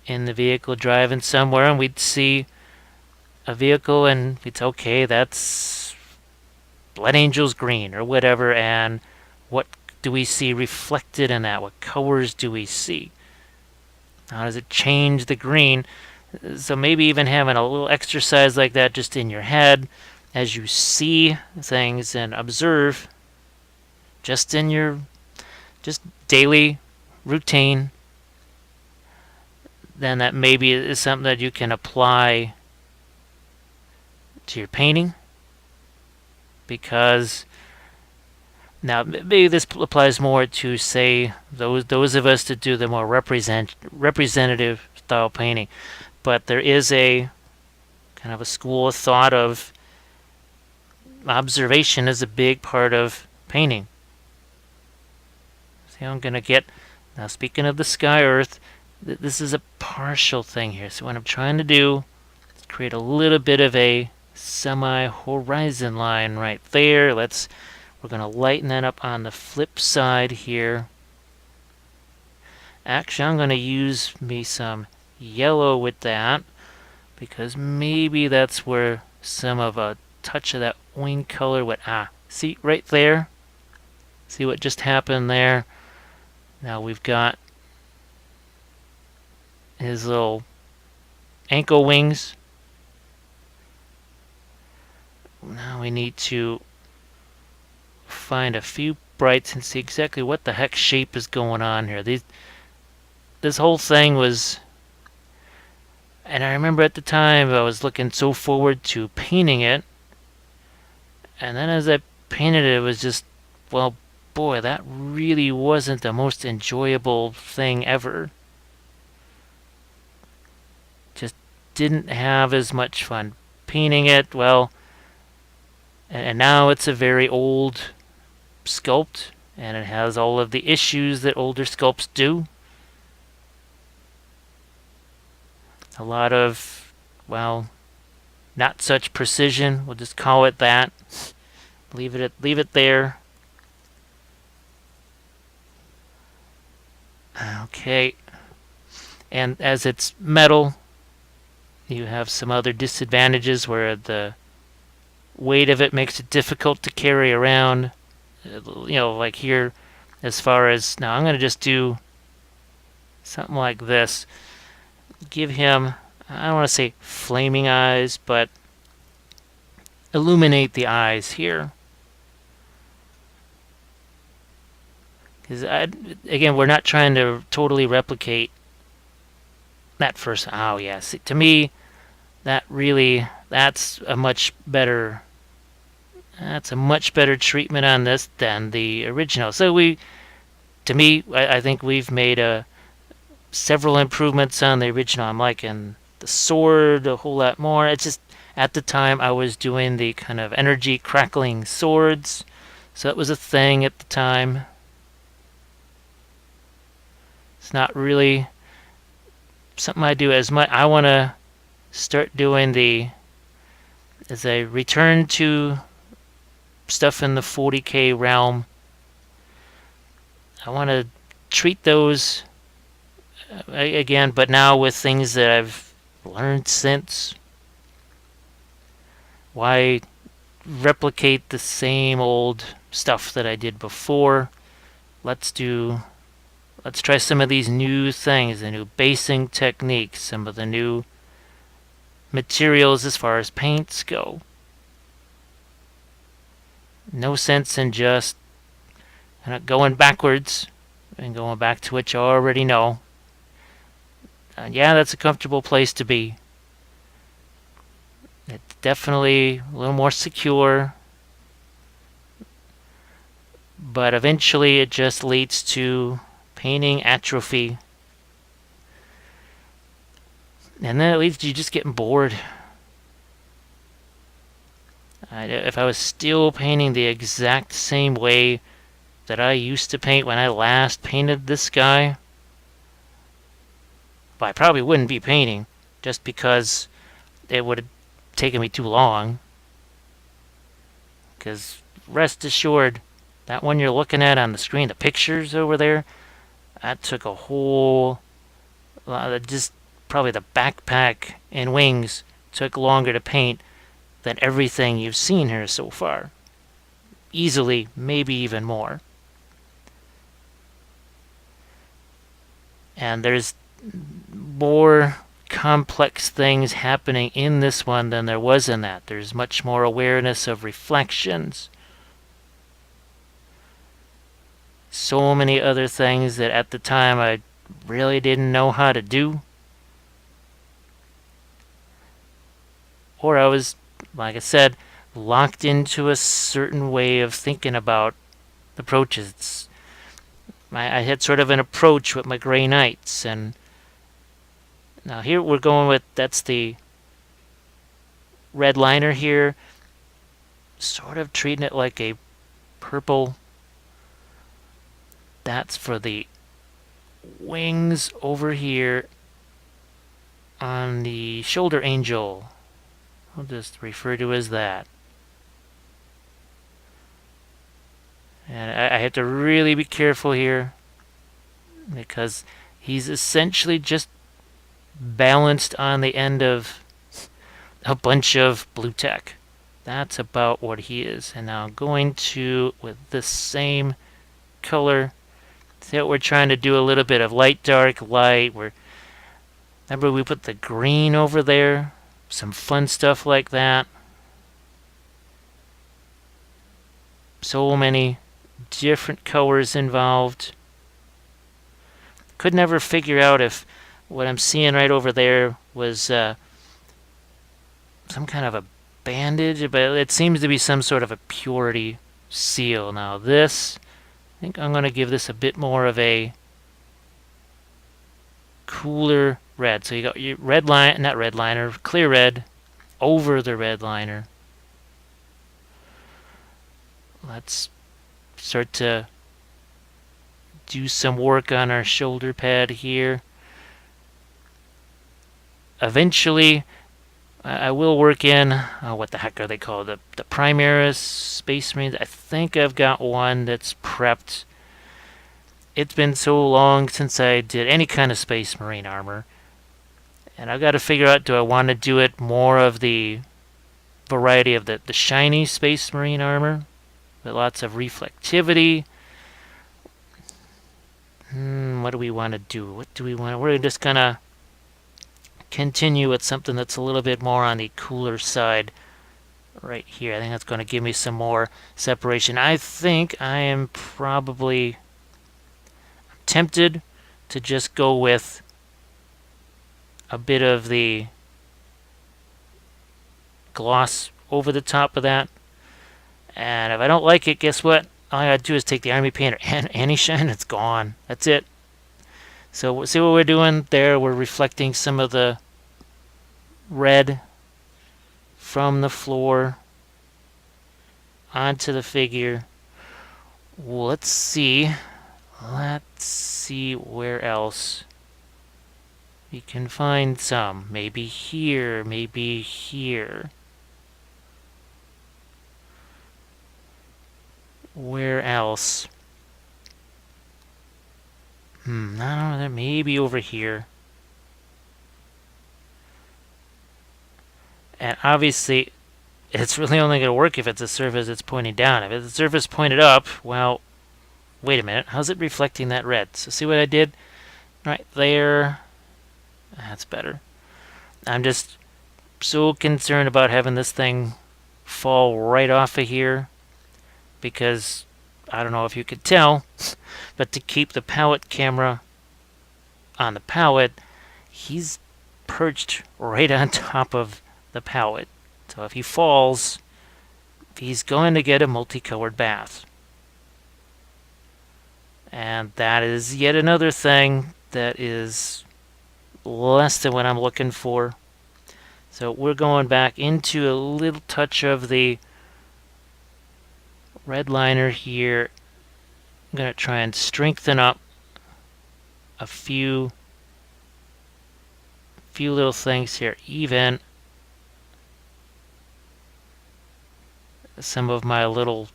in the vehicle driving somewhere, and we'd see a vehicle and we'd say, okay, that's Blood Angel's green or whatever, and what do we see reflected in that? What colors do we see? How does it change the green? So maybe even having a little exercise like that just in your head as you see things and observe just in your daily routine, then that maybe is something that you can apply to your painting. Because now maybe this applies more to, say, those of us that do the more representative style painting. But there is a kind of a school of thought of observation is a big part of painting. See, I'm going to get, now speaking of the sky earth, this is a partial thing here. So what I'm trying to do is create a little bit of a semi-horizon line right there. We're going to lighten that up on the flip side here. Actually, I'm going to use me some yellow with that, because maybe that's where some of a touch of that wing color would, see right there? See what just happened there? Now we've got his little ankle wings. Now we need to find a few brights and see exactly what the heck shape is going on here. This whole thing was And I remember at the time I was looking so forward to painting it, and then as I painted it, it was just, well, boy, that really wasn't the most enjoyable thing ever. Just didn't have as much fun painting it. Well, and now it's a very old sculpt, and it has all of the issues that older sculpts do. A lot of, well, not such precision. We'll just call it that. Leave it there. Okay. And as it's metal, you have some other disadvantages where the weight of it makes it difficult to carry around. Like here, as far as now, I'm going to just do something like this. Give him, I don't want to say flaming eyes, but illuminate the eyes here. Because again, we're not trying to totally replicate that first. Oh yeah, see, to me, that's a much better. That's a much better treatment on this than the original. So to me, I think we've made several improvements on the original. I'm liking the sword a whole lot more. It's just at the time I was doing the kind of energy crackling swords, so that was a thing at the time. It's not really something I do as much. I want to start doing as I return to stuff in the 40K realm, I want to treat those again, but now with things that I've learned since. Why replicate the same old stuff that I did before? Let's try some of these new things, the new basing techniques, some of the new materials as far as paints go. No sense in just going backwards and going back to what you already know. Yeah, that's a comfortable place to be. It's definitely a little more secure, but eventually it just leads to painting atrophy. And then it leads to you just getting bored. If I was still painting the exact same way that I used to paint when I last painted this guy, I probably wouldn't be painting, just because it would have taken me too long. Because rest assured, that one you're looking at on the screen, the pictures over there, that took a whole lot. Just probably the backpack and wings took longer to paint than everything you've seen here so far. Easily, maybe even more. And there's more complex things happening in this one than there was in that. There's much more awareness of reflections. So many other things that at the time I really didn't know how to do. Or I was, like I said, locked into a certain way of thinking about approaches. I had sort of an approach with my Grey Knights, and now here we're going with, that's the red liner here, sort of treating it like a purple. That's for the wings over here on the shoulder angel. I'll just refer to as that. And I have to really be careful here, because he's essentially just balanced on the end of a bunch of blue tech. That's about what he is. And now I'm going to, with this same color, see what we're trying to do, a little bit of light, dark, light. Remember we put the green over there? Some fun stuff like that. So many different colors involved. Could never figure out if what I'm seeing right over there was some kind of a bandage, but it seems to be some sort of a purity seal. Now this, I think I'm going to give this a bit more of a cooler red. So you got your red line, not red liner, clear red over the red liner. Let's start to do some work on our shoulder pad here. Eventually, I will work in, what the heck are they called? The Primaris Space Marines. I think I've got one that's prepped. It's been so long since I did any kind of Space Marine armor. And I've got to figure out, do I want to do it more of the variety of the shiny Space Marine armor with lots of reflectivity? What do we want to do? What do we want? We're just going to continue with something that's a little bit more on the cooler side right here. I think that's going to give me some more separation. I think I am probably tempted to just go with a bit of the gloss over the top of that. And if I don't like it, guess what? All I gotta do is take the Army Painter and Anti-Shine. It's gone. That's it. So see what we're doing there? We're reflecting some of the red from the floor onto the figure. Well, let's see where else we can find some. Maybe here, maybe here. Where else? I don't know, maybe over here. And obviously, it's really only going to work if it's a surface that's pointing down. If it's a surface pointed up, well, wait a minute. How's it reflecting that red? So see what I did? Right there. That's better. I'm just so concerned about having this thing fall right off of here, because I don't know if you could tell, but to keep the palette camera on the palette, he's perched right on top of the palette. So if he falls, he's going to get a multicolored bath. And that is yet another thing that is less than what I'm looking for. So we're going back into a little touch of the red liner here. I'm going to try and strengthen up a few little things here. Even some of my little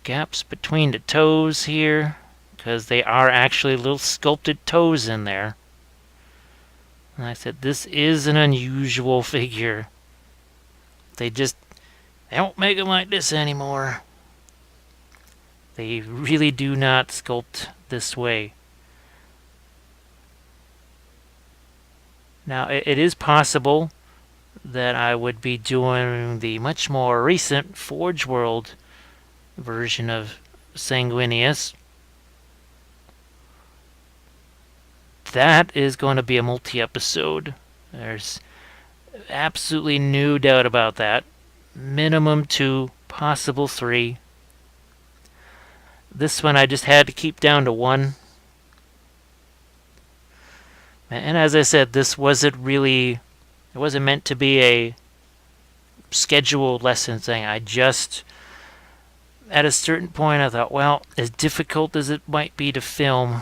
gaps between the toes here, because they are actually little sculpted toes in there. And I said, this is an unusual figure. They don't make them like this anymore. They really do not sculpt this way. Now, it is possible that I would be doing the much more recent Forge World version of Sanguinius. That is going to be a multi-episode. There's absolutely no doubt about that. Minimum 2, possible 3. This one I just had to keep down to 1. And as I said, this wasn't really, it wasn't meant to be a scheduled lesson thing. I just, at a certain point, I thought, well, as difficult as it might be to film,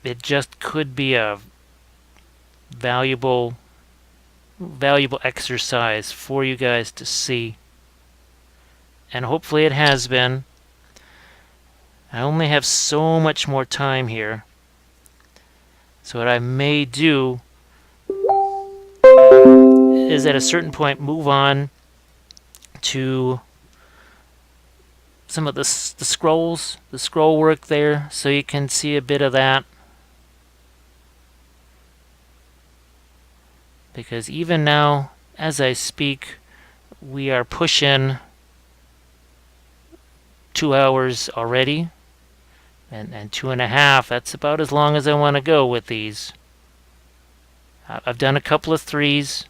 it just could be a valuable exercise for you guys to see. And hopefully it has been. I only have so much more time here. So what I may do is at a certain point move on to some of the scrolls, the scroll work there, so you can see a bit of that. Because even now, as I speak, we are pushing 2 hours already. and 2.5. That's about as long as I want to go with these. I've done a couple of 3s.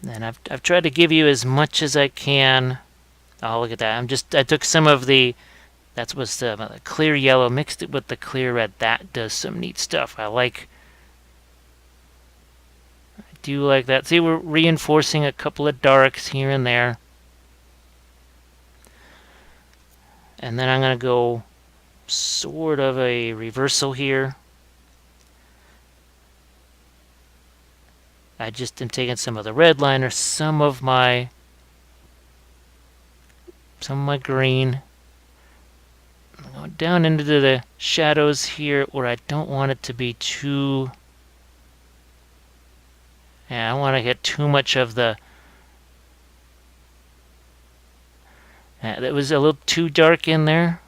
And I've tried to give you as much as I can. Oh, look at that. I took some of the, that was the clear yellow, mixed it with the clear red. That does some neat stuff. I do like that. See, we're reinforcing a couple of darks here and there. And then I'm going to go sort of a reversal here. I just am taking some of the red liner, some of my green. I'm going down into the shadows here where I don't want it to be too... Yeah, I don't want to get too much of the... that was a little too dark in there.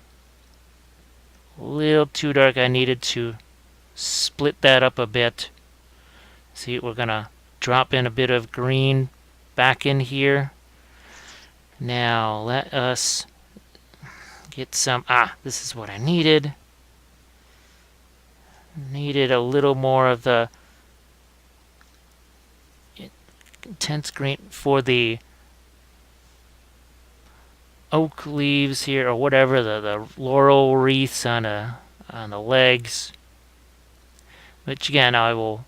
A little too dark. I needed to split that up a bit. See, we're going to drop in a bit of green back in here. Now, let us get some... this is what I needed. Needed a little more of the intense green for the oak leaves here, or whatever, the laurel wreaths on the legs. Which again, I will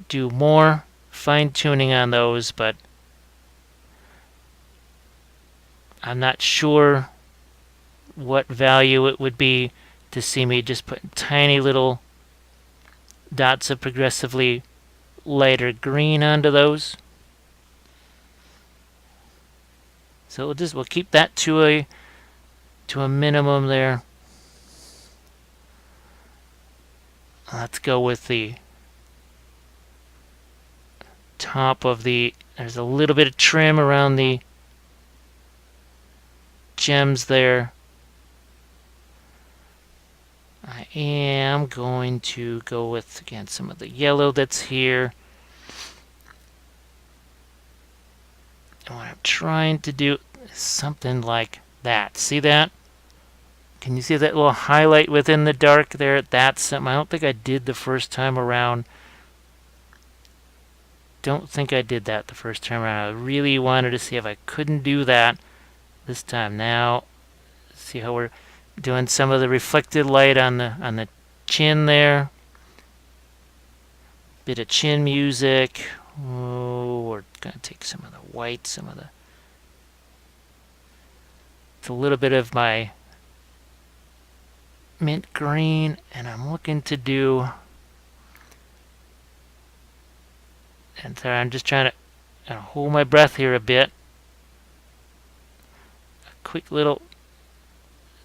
do more fine-tuning on those, but I'm not sure what value it would be to see me just putting tiny little dots of progressively lighter green onto those. So we'll keep that to a minimum there. Let's go with the top of the... There's a little bit of trim around the gems there. I am going to go with, again, some of the yellow that's here. And what I'm trying to do is something like that. See that? Can you see that little highlight within the dark there? That's something I don't think I did the first time around. Don't think I did that the first time around. I really wanted to see if I couldn't do that this time. Now, see how we're doing some of the reflected light on the chin there. Bit of chin music. Oh, we're gonna take some of the white, it's a little bit of my mint green, and I'm looking to do, and so I'm just trying to hold my breath here a bit. A quick little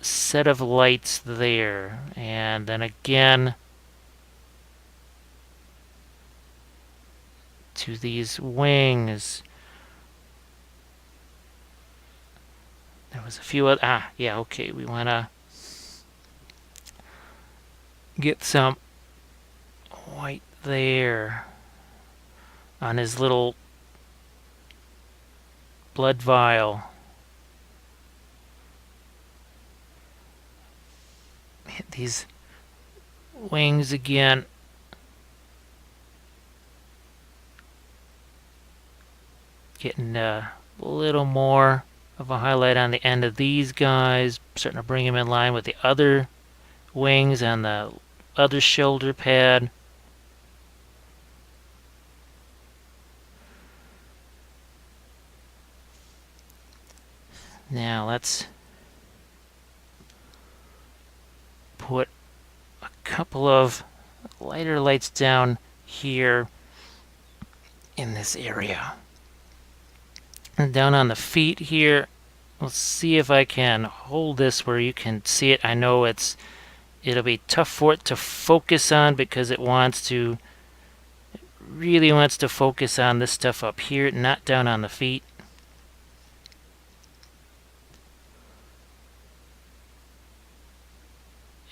set of lights there, and then again to these wings. There was a few other... yeah, okay, we want to get some white there on his little blood vial. Hit these wings again. Getting a little more of a highlight on the end of these guys, starting to bring them in line with the other wings and the other shoulder pad. Now let's put a couple of lighter lights down here in this area. And down on the feet here, let's see if I can hold this where you can see it. I know it'll be tough for it to focus on because it really wants to focus on this stuff up here, not down on the feet.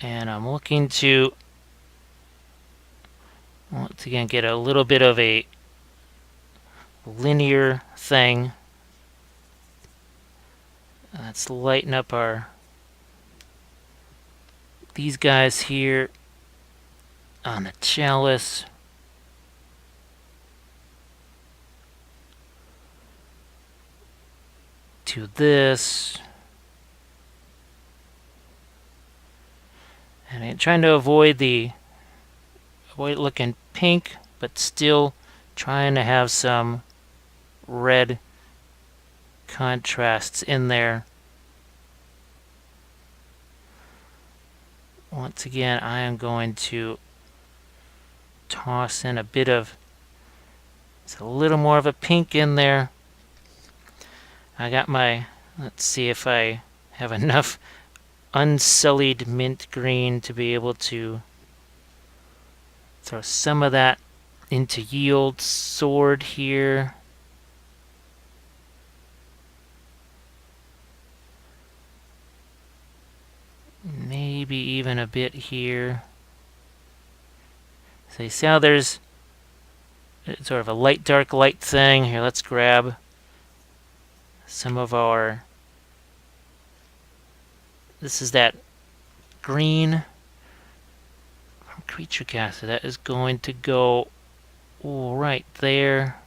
And I'm looking to, once again, get a little bit of a linear thing Let's lighten up these guys here on the chalice. To this. And I'm trying to avoid looking pink, but still trying to have some red contrasts in there. Once again, I am going to toss in a bit of, it's a little more of a pink in there. I got my, let's see if I have enough unsullied mint green to be able to throw some of that into yield sword here. Maybe even a bit here. So you see how there's sort of a light, dark, light thing. Here, let's grab some of our... This is that green from Creature Caster. That is going to go right there.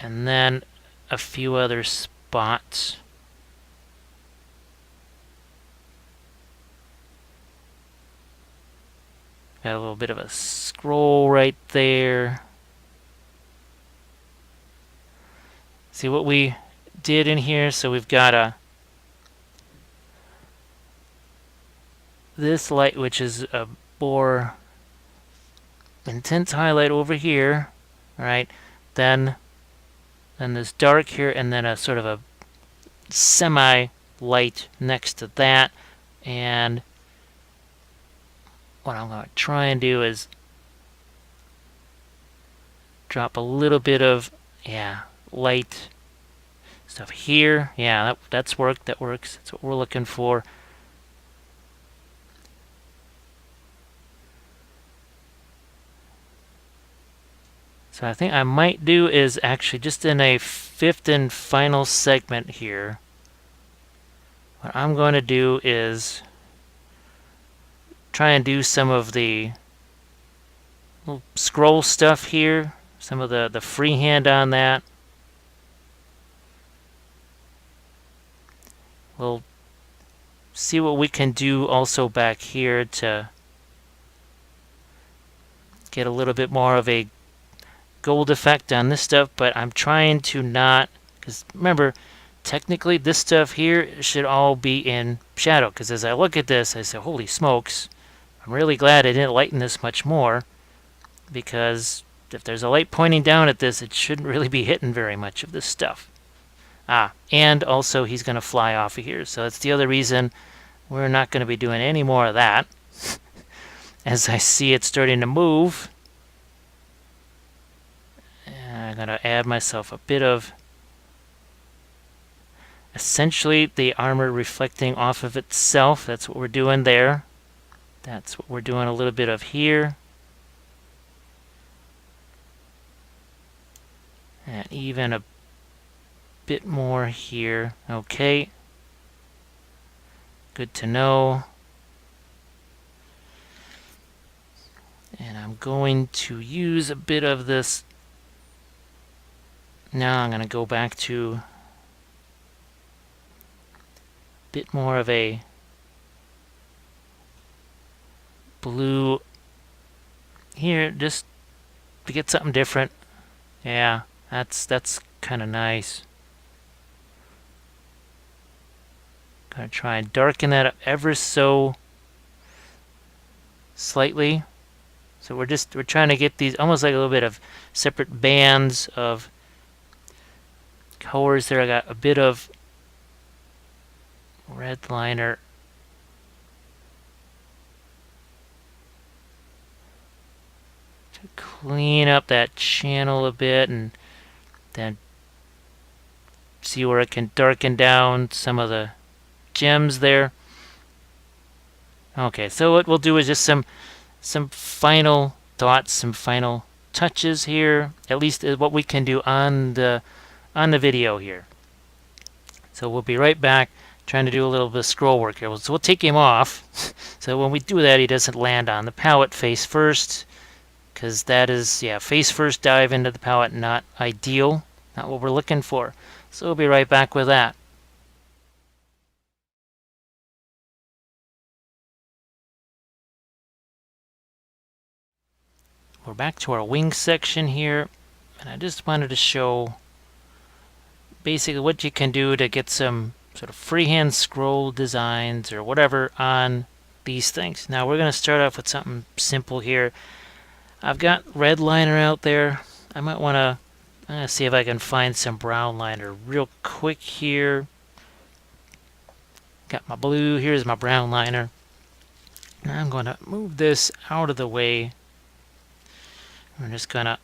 And then a few other spots. Got a little bit of a scroll right there. See what we did in here? So we've got this light, which is a more intense highlight over here. Alright, then this dark here, and then a sort of a semi-light next to that. And what I'm going to try and do is drop a little bit of, light stuff here. Yeah, that's worked. That works. That's what we're looking for. So I think I might do is actually just in a fifth and final segment here, what I'm going to do is try and do some of the little scroll stuff here, some of the freehand on that. We'll see what we can do also back here to get a little bit more of a gold effect on this stuff, but I'm trying to not, because remember, technically this stuff here should all be in shadow, because as I look at this, I say, holy smokes, I'm really glad I didn't lighten this much more, because if there's a light pointing down at this, it shouldn't really be hitting very much of this stuff. And also he's going to fly off of here, so that's the other reason we're not going to be doing any more of that. As I see it starting to move, I'm going to add myself a bit of, essentially, the armor reflecting off of itself. That's what we're doing there. That's what we're doing a little bit of here. And even a bit more here. Okay. Good to know. And I'm going to use a bit of this. Now I'm going to go back to a bit more of a blue here, just to get something different. Yeah, that's kind of nice. Gonna try and darken that up ever so slightly. So we're trying to get these almost like a little bit of separate bands of colors there. I got a bit of red liner to clean up that channel a bit, and then see where I can darken down some of the gems there. Okay, so what we'll do is just some final thoughts, some final touches here, at least what we can do on the on the video here. So we'll be right back trying to do a little bit of scroll work here. So we'll take him off. So when we do that, he doesn't land on the palette face first, because that is, yeah, face first dive into the palette, not ideal, not what we're looking for. So we'll be right back with that. We're back to our wing section here, and I just wanted to show basically what you can do to get some sort of freehand scroll designs or whatever on these things. Now we're going to start off with something simple here. I've got red liner out there. I'm going to see if I can find some brown liner real quick here. Got my blue, here's my brown liner. Now I'm going to move this out of the way. We're just going to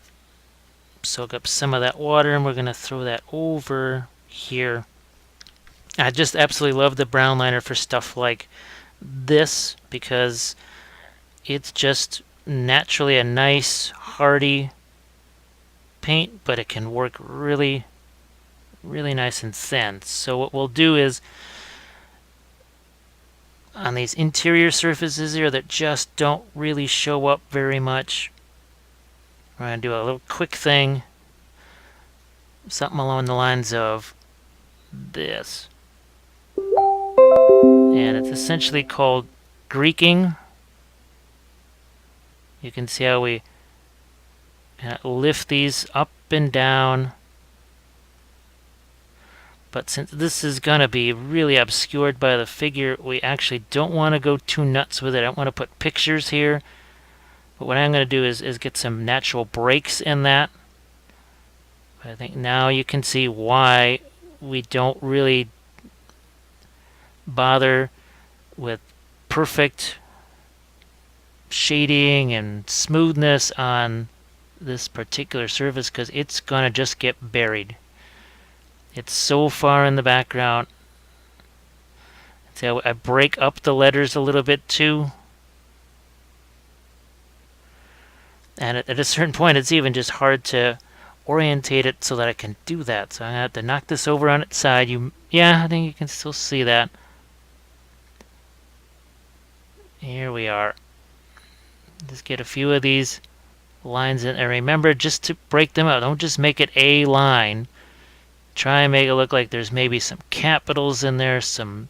soak up some of that water, and we're going to throw that over here. I just absolutely love the brown liner for stuff like this, because it's just naturally a nice, hardy paint, but it can work really, really nice and thin. So what we'll do is, on these interior surfaces here that just don't really show up very much, we're going to do a little quick thing, something along the lines of this. And it's essentially called Greeking. You can see how we lift these up and down. But since this is going to be really obscured by the figure, we actually don't want to go too nuts with it. I don't want to put pictures here. But what I'm going to do is get some natural breaks in that. But I think now you can see why we don't really bother with perfect shading and smoothness on this particular surface, because it's going to just get buried. It's so far in the background. So I break up the letters a little bit too. And at a certain point, it's even just hard to orientate it so that I can do that. So I have to knock this over on its side. Yeah, I think you can still see that. Here we are. Just get a few of these lines in. And remember, just to break them out, don't just make it a line. Try and make it look like there's maybe some capitals in there, some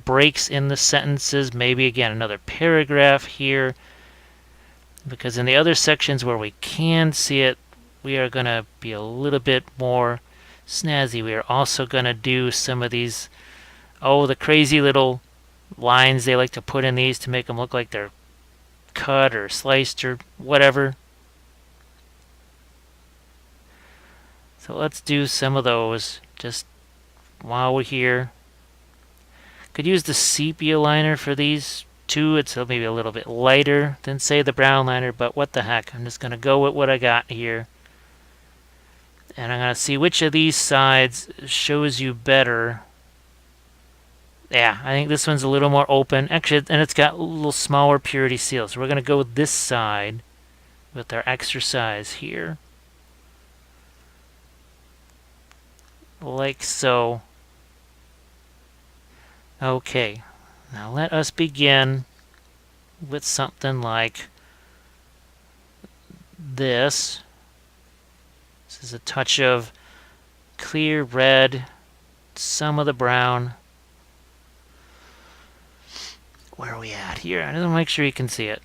breaks in the sentences, maybe again another paragraph here. Because in the other sections where we can see it, we are going to be a little bit more snazzy. We are also going to do some of these, the crazy little lines they like to put in these to make them look like they're cut or sliced or whatever. So let's do some of those just while we're here. Could use the sepia liner for these too. It's maybe a little bit lighter than, say, the brown liner, but what the heck. I'm just going to go with what I got here. And I'm going to see which of these sides shows you better. Yeah, I think this one's a little more open. Actually, and it's got a little smaller purity seal. So we're going to go with this side with our extra size here. Like so. Okay, now let us begin with something like this. This is a touch of clear red, some of the brown. Where are we at here? I just want to make sure you can see it.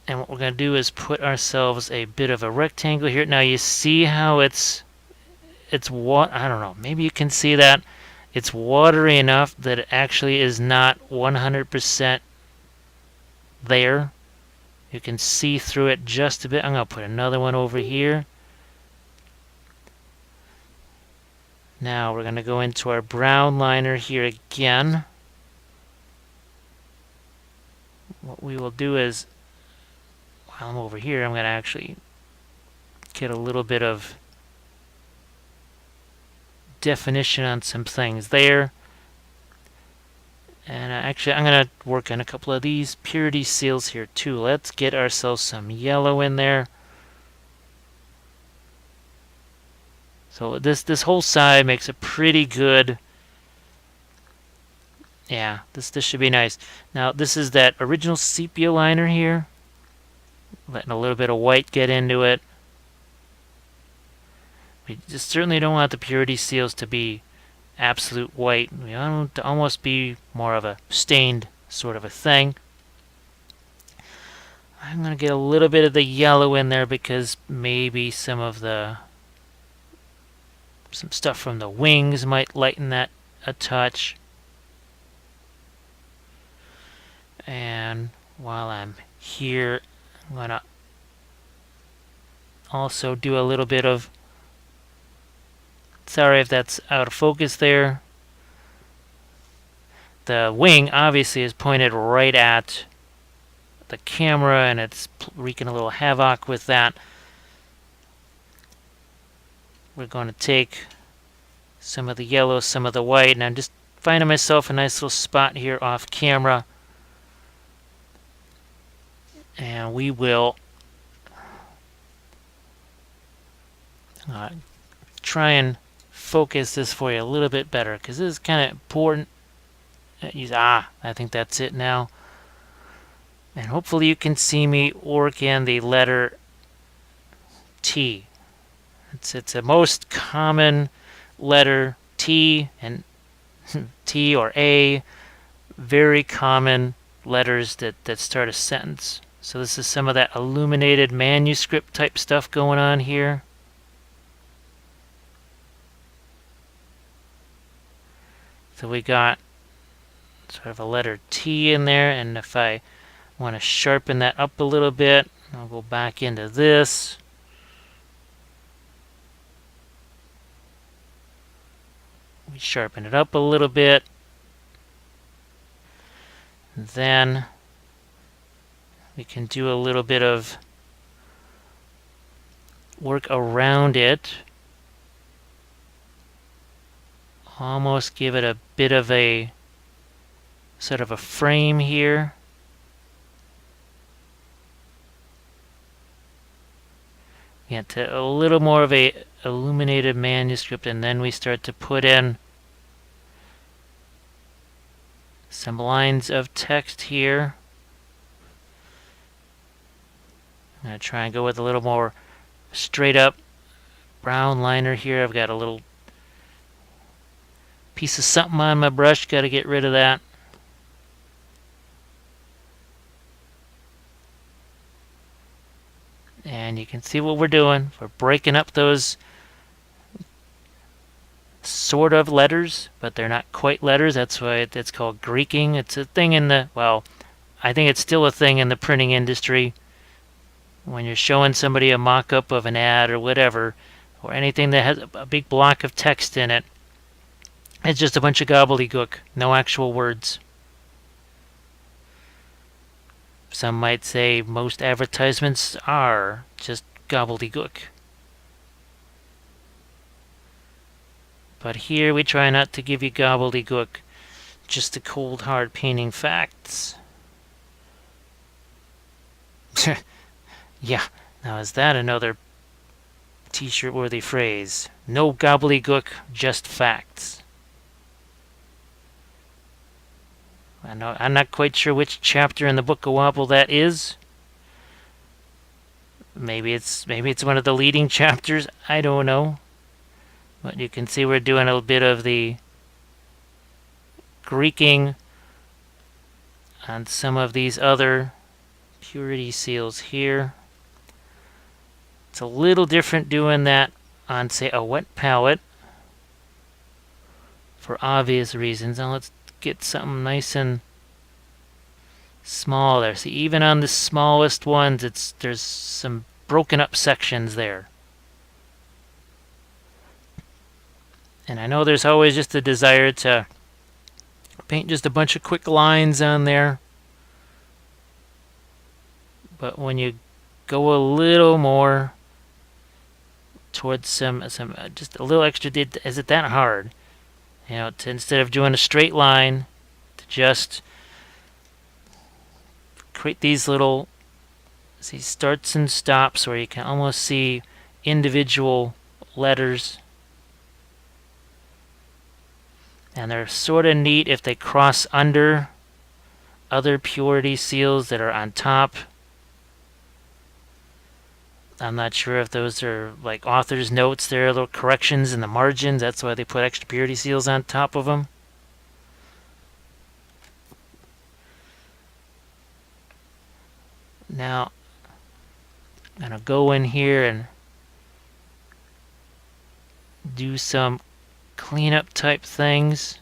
And what we're going to do is put ourselves a bit of a rectangle here. Now you see how it's what, I don't know, maybe you can see that. It's watery enough that it actually is not 100% there. You can see through it just a bit. I'm going to put another one over here. Now we're going to go into our brown liner here again. What we will do is, while I'm over here, I'm going to actually get a little bit of definition on some things there. And actually, I'm going to work on a couple of these purity seals here too. Let's get ourselves some yellow in there. So this whole side makes a pretty good. Yeah, this should be nice. Now this is that original sepia liner here. Letting a little bit of white get into it. We just certainly don't want the purity seals to be absolute white. We want it to almost be more of a stained sort of a thing. I'm going to get a little bit of the yellow in there because maybe some stuff from the wings might lighten that a touch. And while I'm here, I'm going to also do a little bit of, sorry if that's out of focus there. The wing obviously is pointed right at the camera, and it's wreaking a little havoc with that. We're going to take some of the yellow, some of the white, and I'm just finding myself a nice little spot here off camera. And we will try and focus this for you a little bit better, because this is kind of important. I think that's it now. And hopefully you can see me work in the letter T. It's a most common letter, T and T or A, very common letters that start a sentence. So this is some of that illuminated manuscript type stuff going on here. So we got sort of a letter T in there, and if I want to sharpen that up a little bit, I'll go back into this. We sharpen it up a little bit. Then we can do a little bit of work around it. Almost give it a bit of a sort of a frame here. Get to a little more of a illuminated manuscript, and then we start to put in some lines of text here. I'm going to try and go with a little more straight up brown liner here. I've got a little piece of something on my brush, got to get rid of that. And you can see what we're doing. We're breaking up those sort of letters, but they're not quite letters. That's why it's called Greeking. It's a thing in the, well, I think it's still a thing in the printing industry. When you're showing somebody a mock-up of an ad or whatever, or anything that has a big block of text in it, it's just a bunch of gobbledygook, no actual words. Some might say most advertisements are just gobbledygook. But here we try not to give you gobbledygook, just the cold hard painting facts. Yeah, now is that another t-shirt worthy phrase? No gobbledygook, just facts. I'm not quite sure which chapter in the Book of Wappel that is. Maybe it's one of the leading chapters. I don't know. But you can see we're doing a bit of the Greeking on some of these other purity seals here. It's a little different doing that on, say, a wet palette for obvious reasons. Now let's get something nice and small there. See, even on the smallest ones, there's some broken up sections there. And I know there's always just a desire to paint just a bunch of quick lines on there. But when you go a little more towards some just a little extra, is it that hard? You know, instead of doing a straight line, to just create these little starts and stops where you can almost see individual letters And they're sort of neat if they cross under other purity seals that are on top. I'm not sure if those are like author's notes. There are little corrections in the margins. That's why they put extra purity seals on top of them. Now, I'm going to go in here and do some cleanup type things.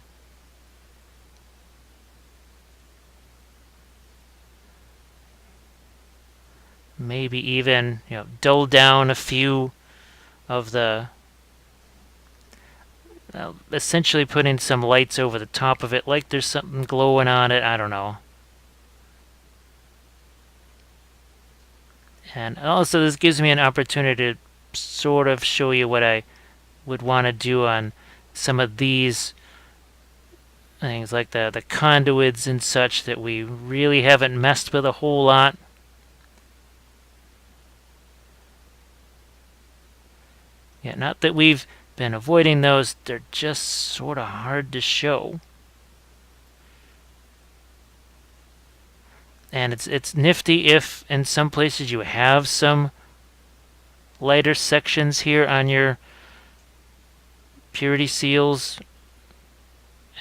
Maybe even, dull down a few of the, essentially putting some lights over the top of it, like there's something glowing on it. I don't know. And also, this gives me an opportunity to sort of show you what I would want to do on some of these things, like the conduits and such that we really haven't messed with a whole lot. Yeah, not that we've been avoiding those, they're just sort of hard to show. And it's nifty if in some places you have some lighter sections here on your purity seals,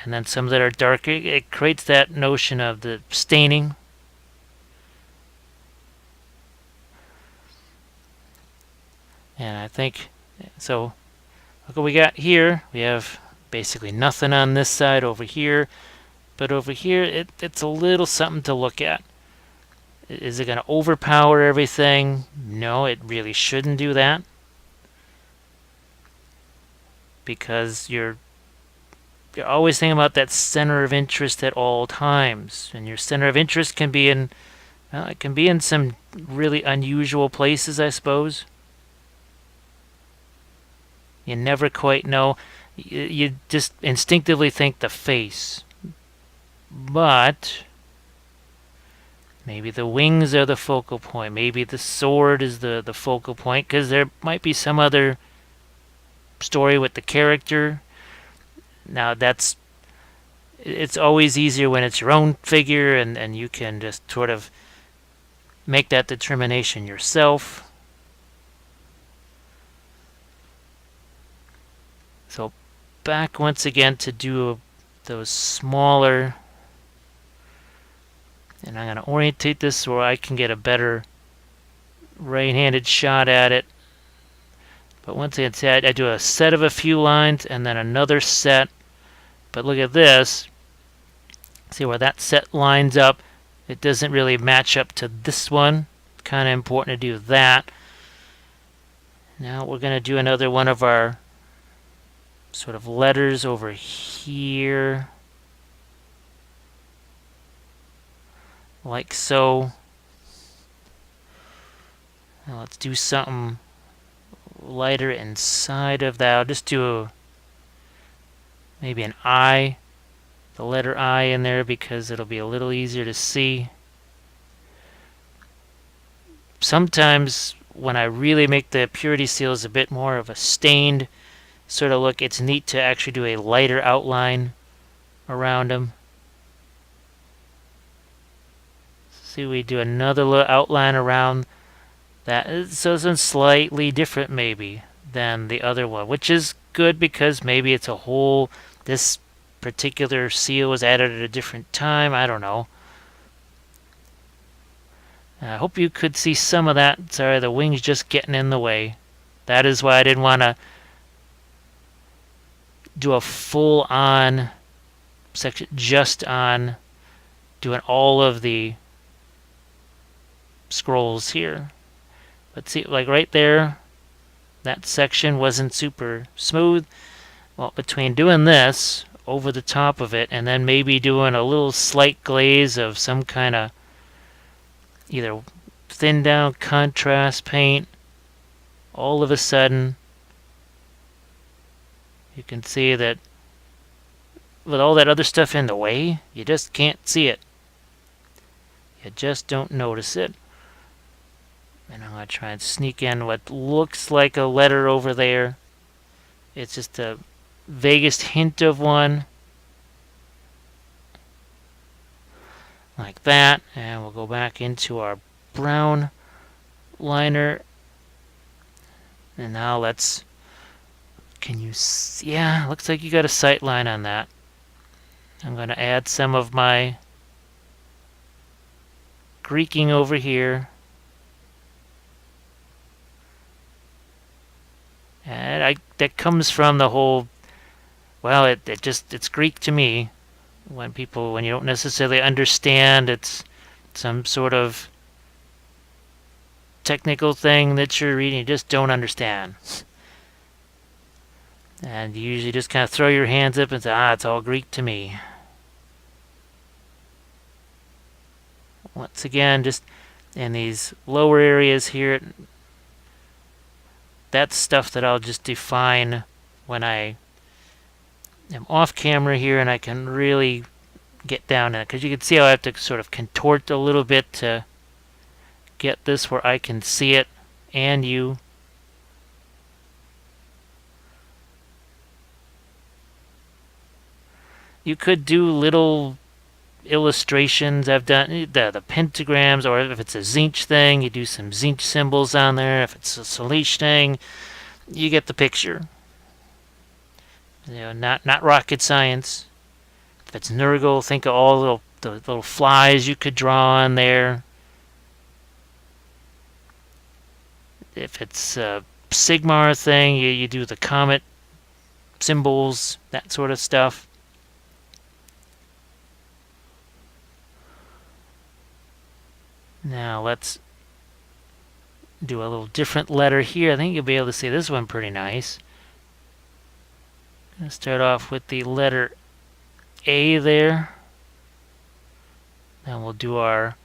and then some that are darker. It creates that notion of the staining. And I think, so look what we got here. We have basically nothing on this side over here, but over here it's a little something to look at. Is it going to overpower everything? No, it really shouldn't do that, because you're always thinking about that center of interest at all times, and your center of interest can be in it can be in some really unusual places, I suppose. You never quite know. You just instinctively think the face, but maybe the wings are the focal point. Maybe the sword is the focal point, because there might be some other story with the character. Now it's always easier when it's your own figure, and you can just sort of make that determination yourself. So back once again to do those smaller, and I'm going to orientate this so I can get a better right-handed shot at it. But once again, I do a set of a few lines and then another set. But look at this. See where that set lines up? It doesn't really match up to this one. Kind of important to do that. Now we're going to do another one of our sort of letters over here, like so. Now let's do something lighter inside of that. I'll just do maybe an I, the letter I in there, because it'll be a little easier to see. Sometimes when I really make the purity seals a bit more of a stained sort of look, it's neat to actually do a lighter outline around them. See, we do another little outline around that. So it's slightly different maybe than the other one, which is good, because maybe it's a whole, this particular seal was added at a different time. I don't know. I hope you could see some of that. Sorry, the wing's just getting in the way. That is why I didn't want to do a full-on section just on doing all of the scrolls here. But see, like right there, that section wasn't super smooth. Well, between doing this over the top of it and then maybe doing a little slight glaze of some kind of either thin down contrast paint, all of a sudden you can see that with all that other stuff in the way, you just can't see it. You just don't notice it. And I'm going to try and sneak in what looks like a letter over there. It's just the vaguest hint of one. like that. And we'll go back into our brown liner. And now let's, can you see? Yeah, looks like you got a sight line on that. I'm going to add some of my Greeking over here. And that comes from the whole, well, it's Greek to me. When you don't necessarily understand, it's some sort of technical thing that you're reading, you just don't understand. And you usually just kind of throw your hands up and say, it's all Greek to me. Once again, just in these lower areas here, that's stuff that I'll just define when I am off camera here and I can really get down in it. Because you can see how I have to sort of contort a little bit to get this where I can see it and you. You could do little illustrations. I've done the pentagrams, or if it's a Zinch thing, you do some Zinch symbols on there. If it's a Salish thing, you get the picture. Not rocket science. If it's Nurgle, think of all the little flies you could draw on there. If it's a Sigmar thing, you do the comet symbols, that sort of stuff. Now let's do a little different letter here. I think you'll be able to see this one pretty nice. I'm going to start off with the letter A there. Then we'll do our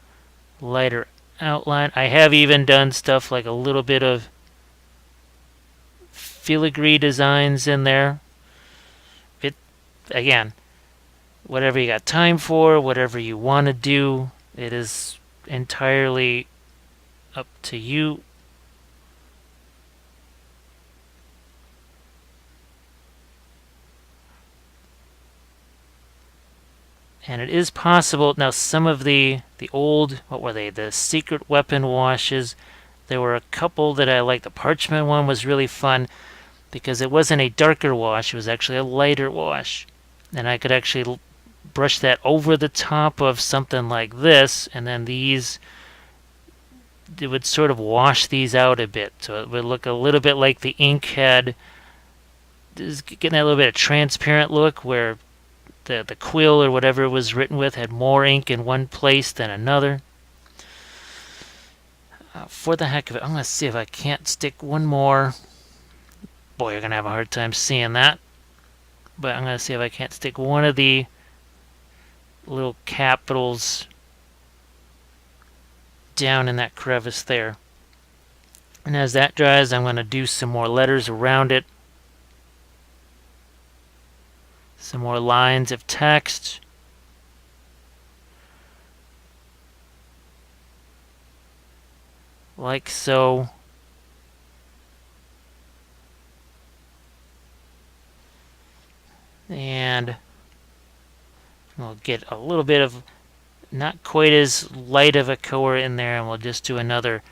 lighter outline. I have even done stuff like a little bit of filigree designs in there. Again, whatever you got time for, whatever you want to do, it is entirely up to you. And it is possible. Now, some of the old, what were they? The secret weapon washes. There were a couple that I liked. The parchment one was really fun because it wasn't a darker wash. It was actually a lighter wash. And I could actually brush that over the top of something like this. And then these, it would sort of wash these out a bit. So it would look a little bit like the ink had, getting that little bit of transparent look where the quill or whatever it was written with had more ink in one place than another. For the heck of it, I'm going to see if I can't stick one more. Boy, you're going to have a hard time seeing that. But I'm going to see if I can't stick one of the little capitals down in that crevice there. And as that dries, I'm going to do some more letters around it. Some more lines of text. Like so. And we'll get a little bit of not quite as light of a color in there, and we'll just do another.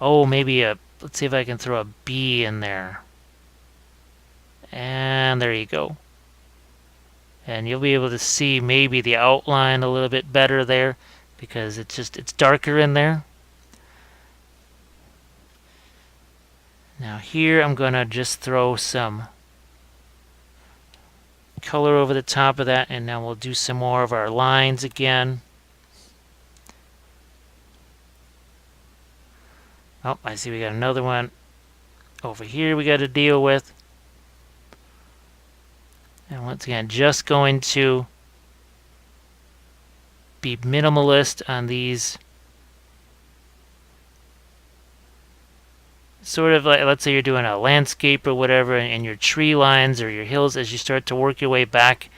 Oh, maybe let's see if I can throw a B in there. And there you go. And you'll be able to see maybe the outline a little bit better there because it's darker in there. Now here I'm going to just throw some color over the top of that, and now we'll do some more of our lines again. Oh, I see we got another one over here we got to deal with. And once again, just going to be minimalist on these. Sort of like, let's say you're doing a landscape or whatever, and your tree lines or your hills, as you start to work your way back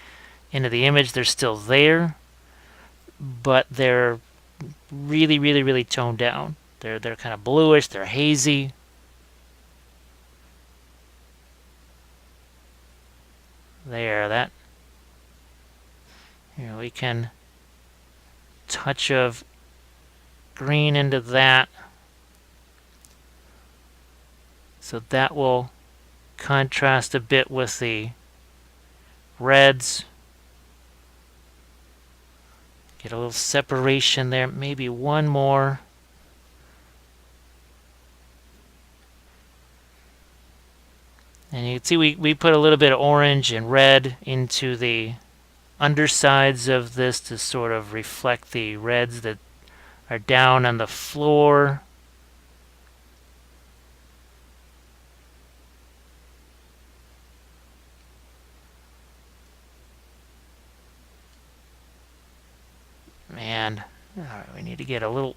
into the image, they're still there, but they're really, really, really toned down. They're kind of bluish, they're hazy. There, that. Here we can touch of green into that. So that will contrast a bit with the reds. Get a little separation there. Maybe one more. And you can see we put a little bit of orange and red into the undersides of this to sort of reflect the reds that are down on the floor. Man, alright, we need to get a little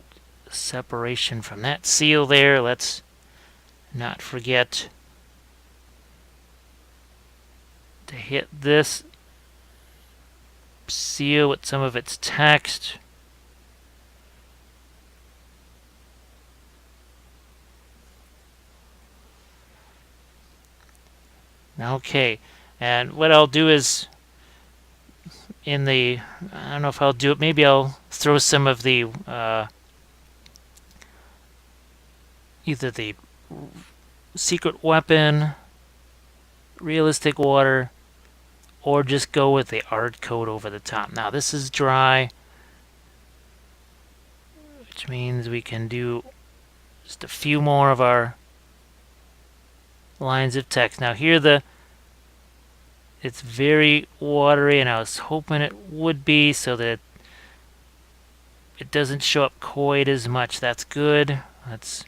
separation from that seal there. Let's not forget to hit this seal with some of its text. Okay, and what I'll do is I don't know if I'll do it, maybe I'll throw some of the either the secret weapon, realistic water, or just go with the art coat over the top. Now this is dry, which means we can do just a few more of our lines of text. Now here it's very watery, and I was hoping it would be so that it doesn't show up quite as much. That's good. Let's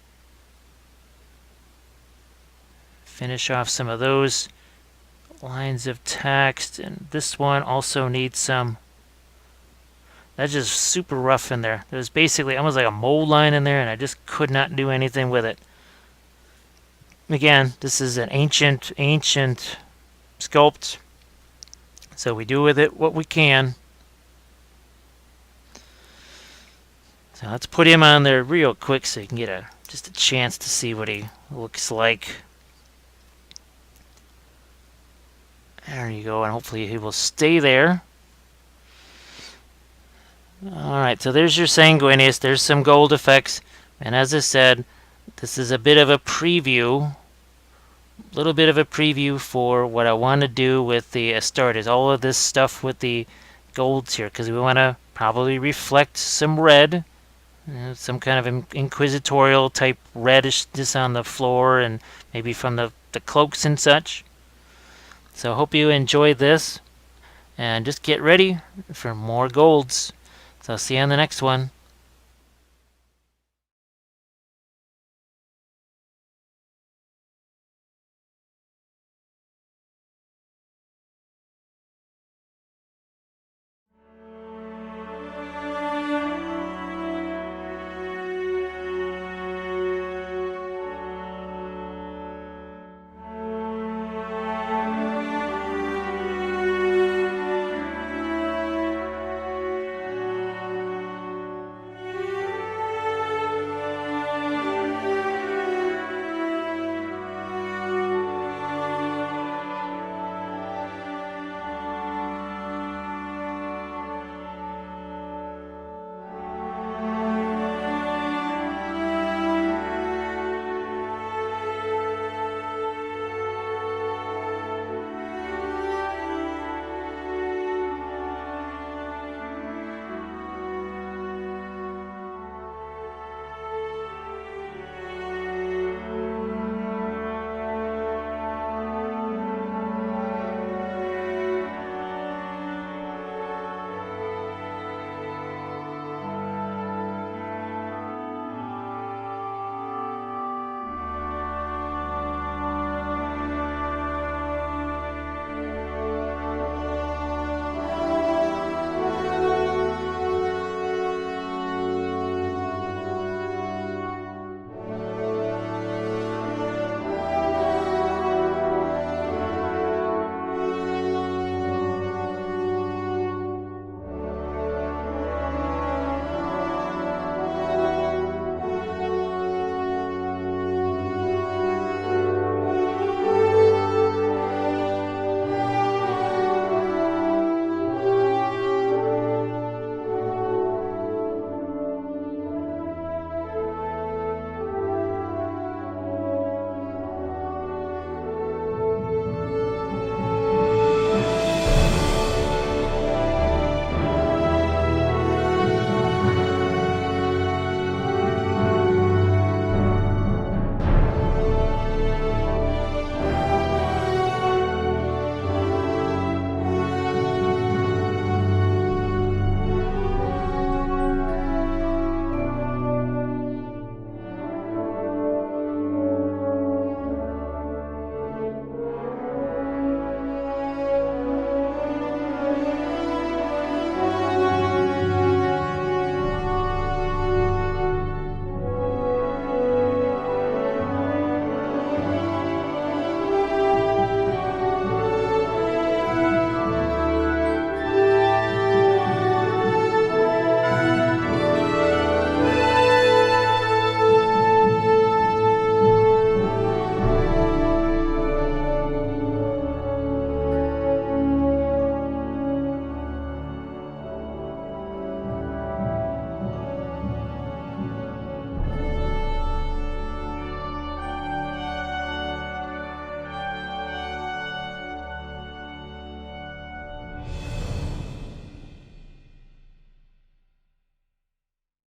finish off some of those lines of text, and this one also needs some. That's just super rough in there. There's basically almost like a mold line in there, and I just could not do anything with it. Again, this is an ancient sculpt, so we do with it what we can. So let's put him on there real quick so you can get just a chance to see what he looks like. There you go, and hopefully he will stay there. Alright, so there's your Sanguinius. There's some gold effects. And as I said, this is a bit of a preview. A little bit of a preview for what I want to do with the Astartes. All of this stuff with the golds here, because we want to probably reflect some red. Some kind of inquisitorial type reddishness on the floor, and maybe from the cloaks and such. So I hope you enjoy this, and just get ready for more golds. So I'll see you on the next one.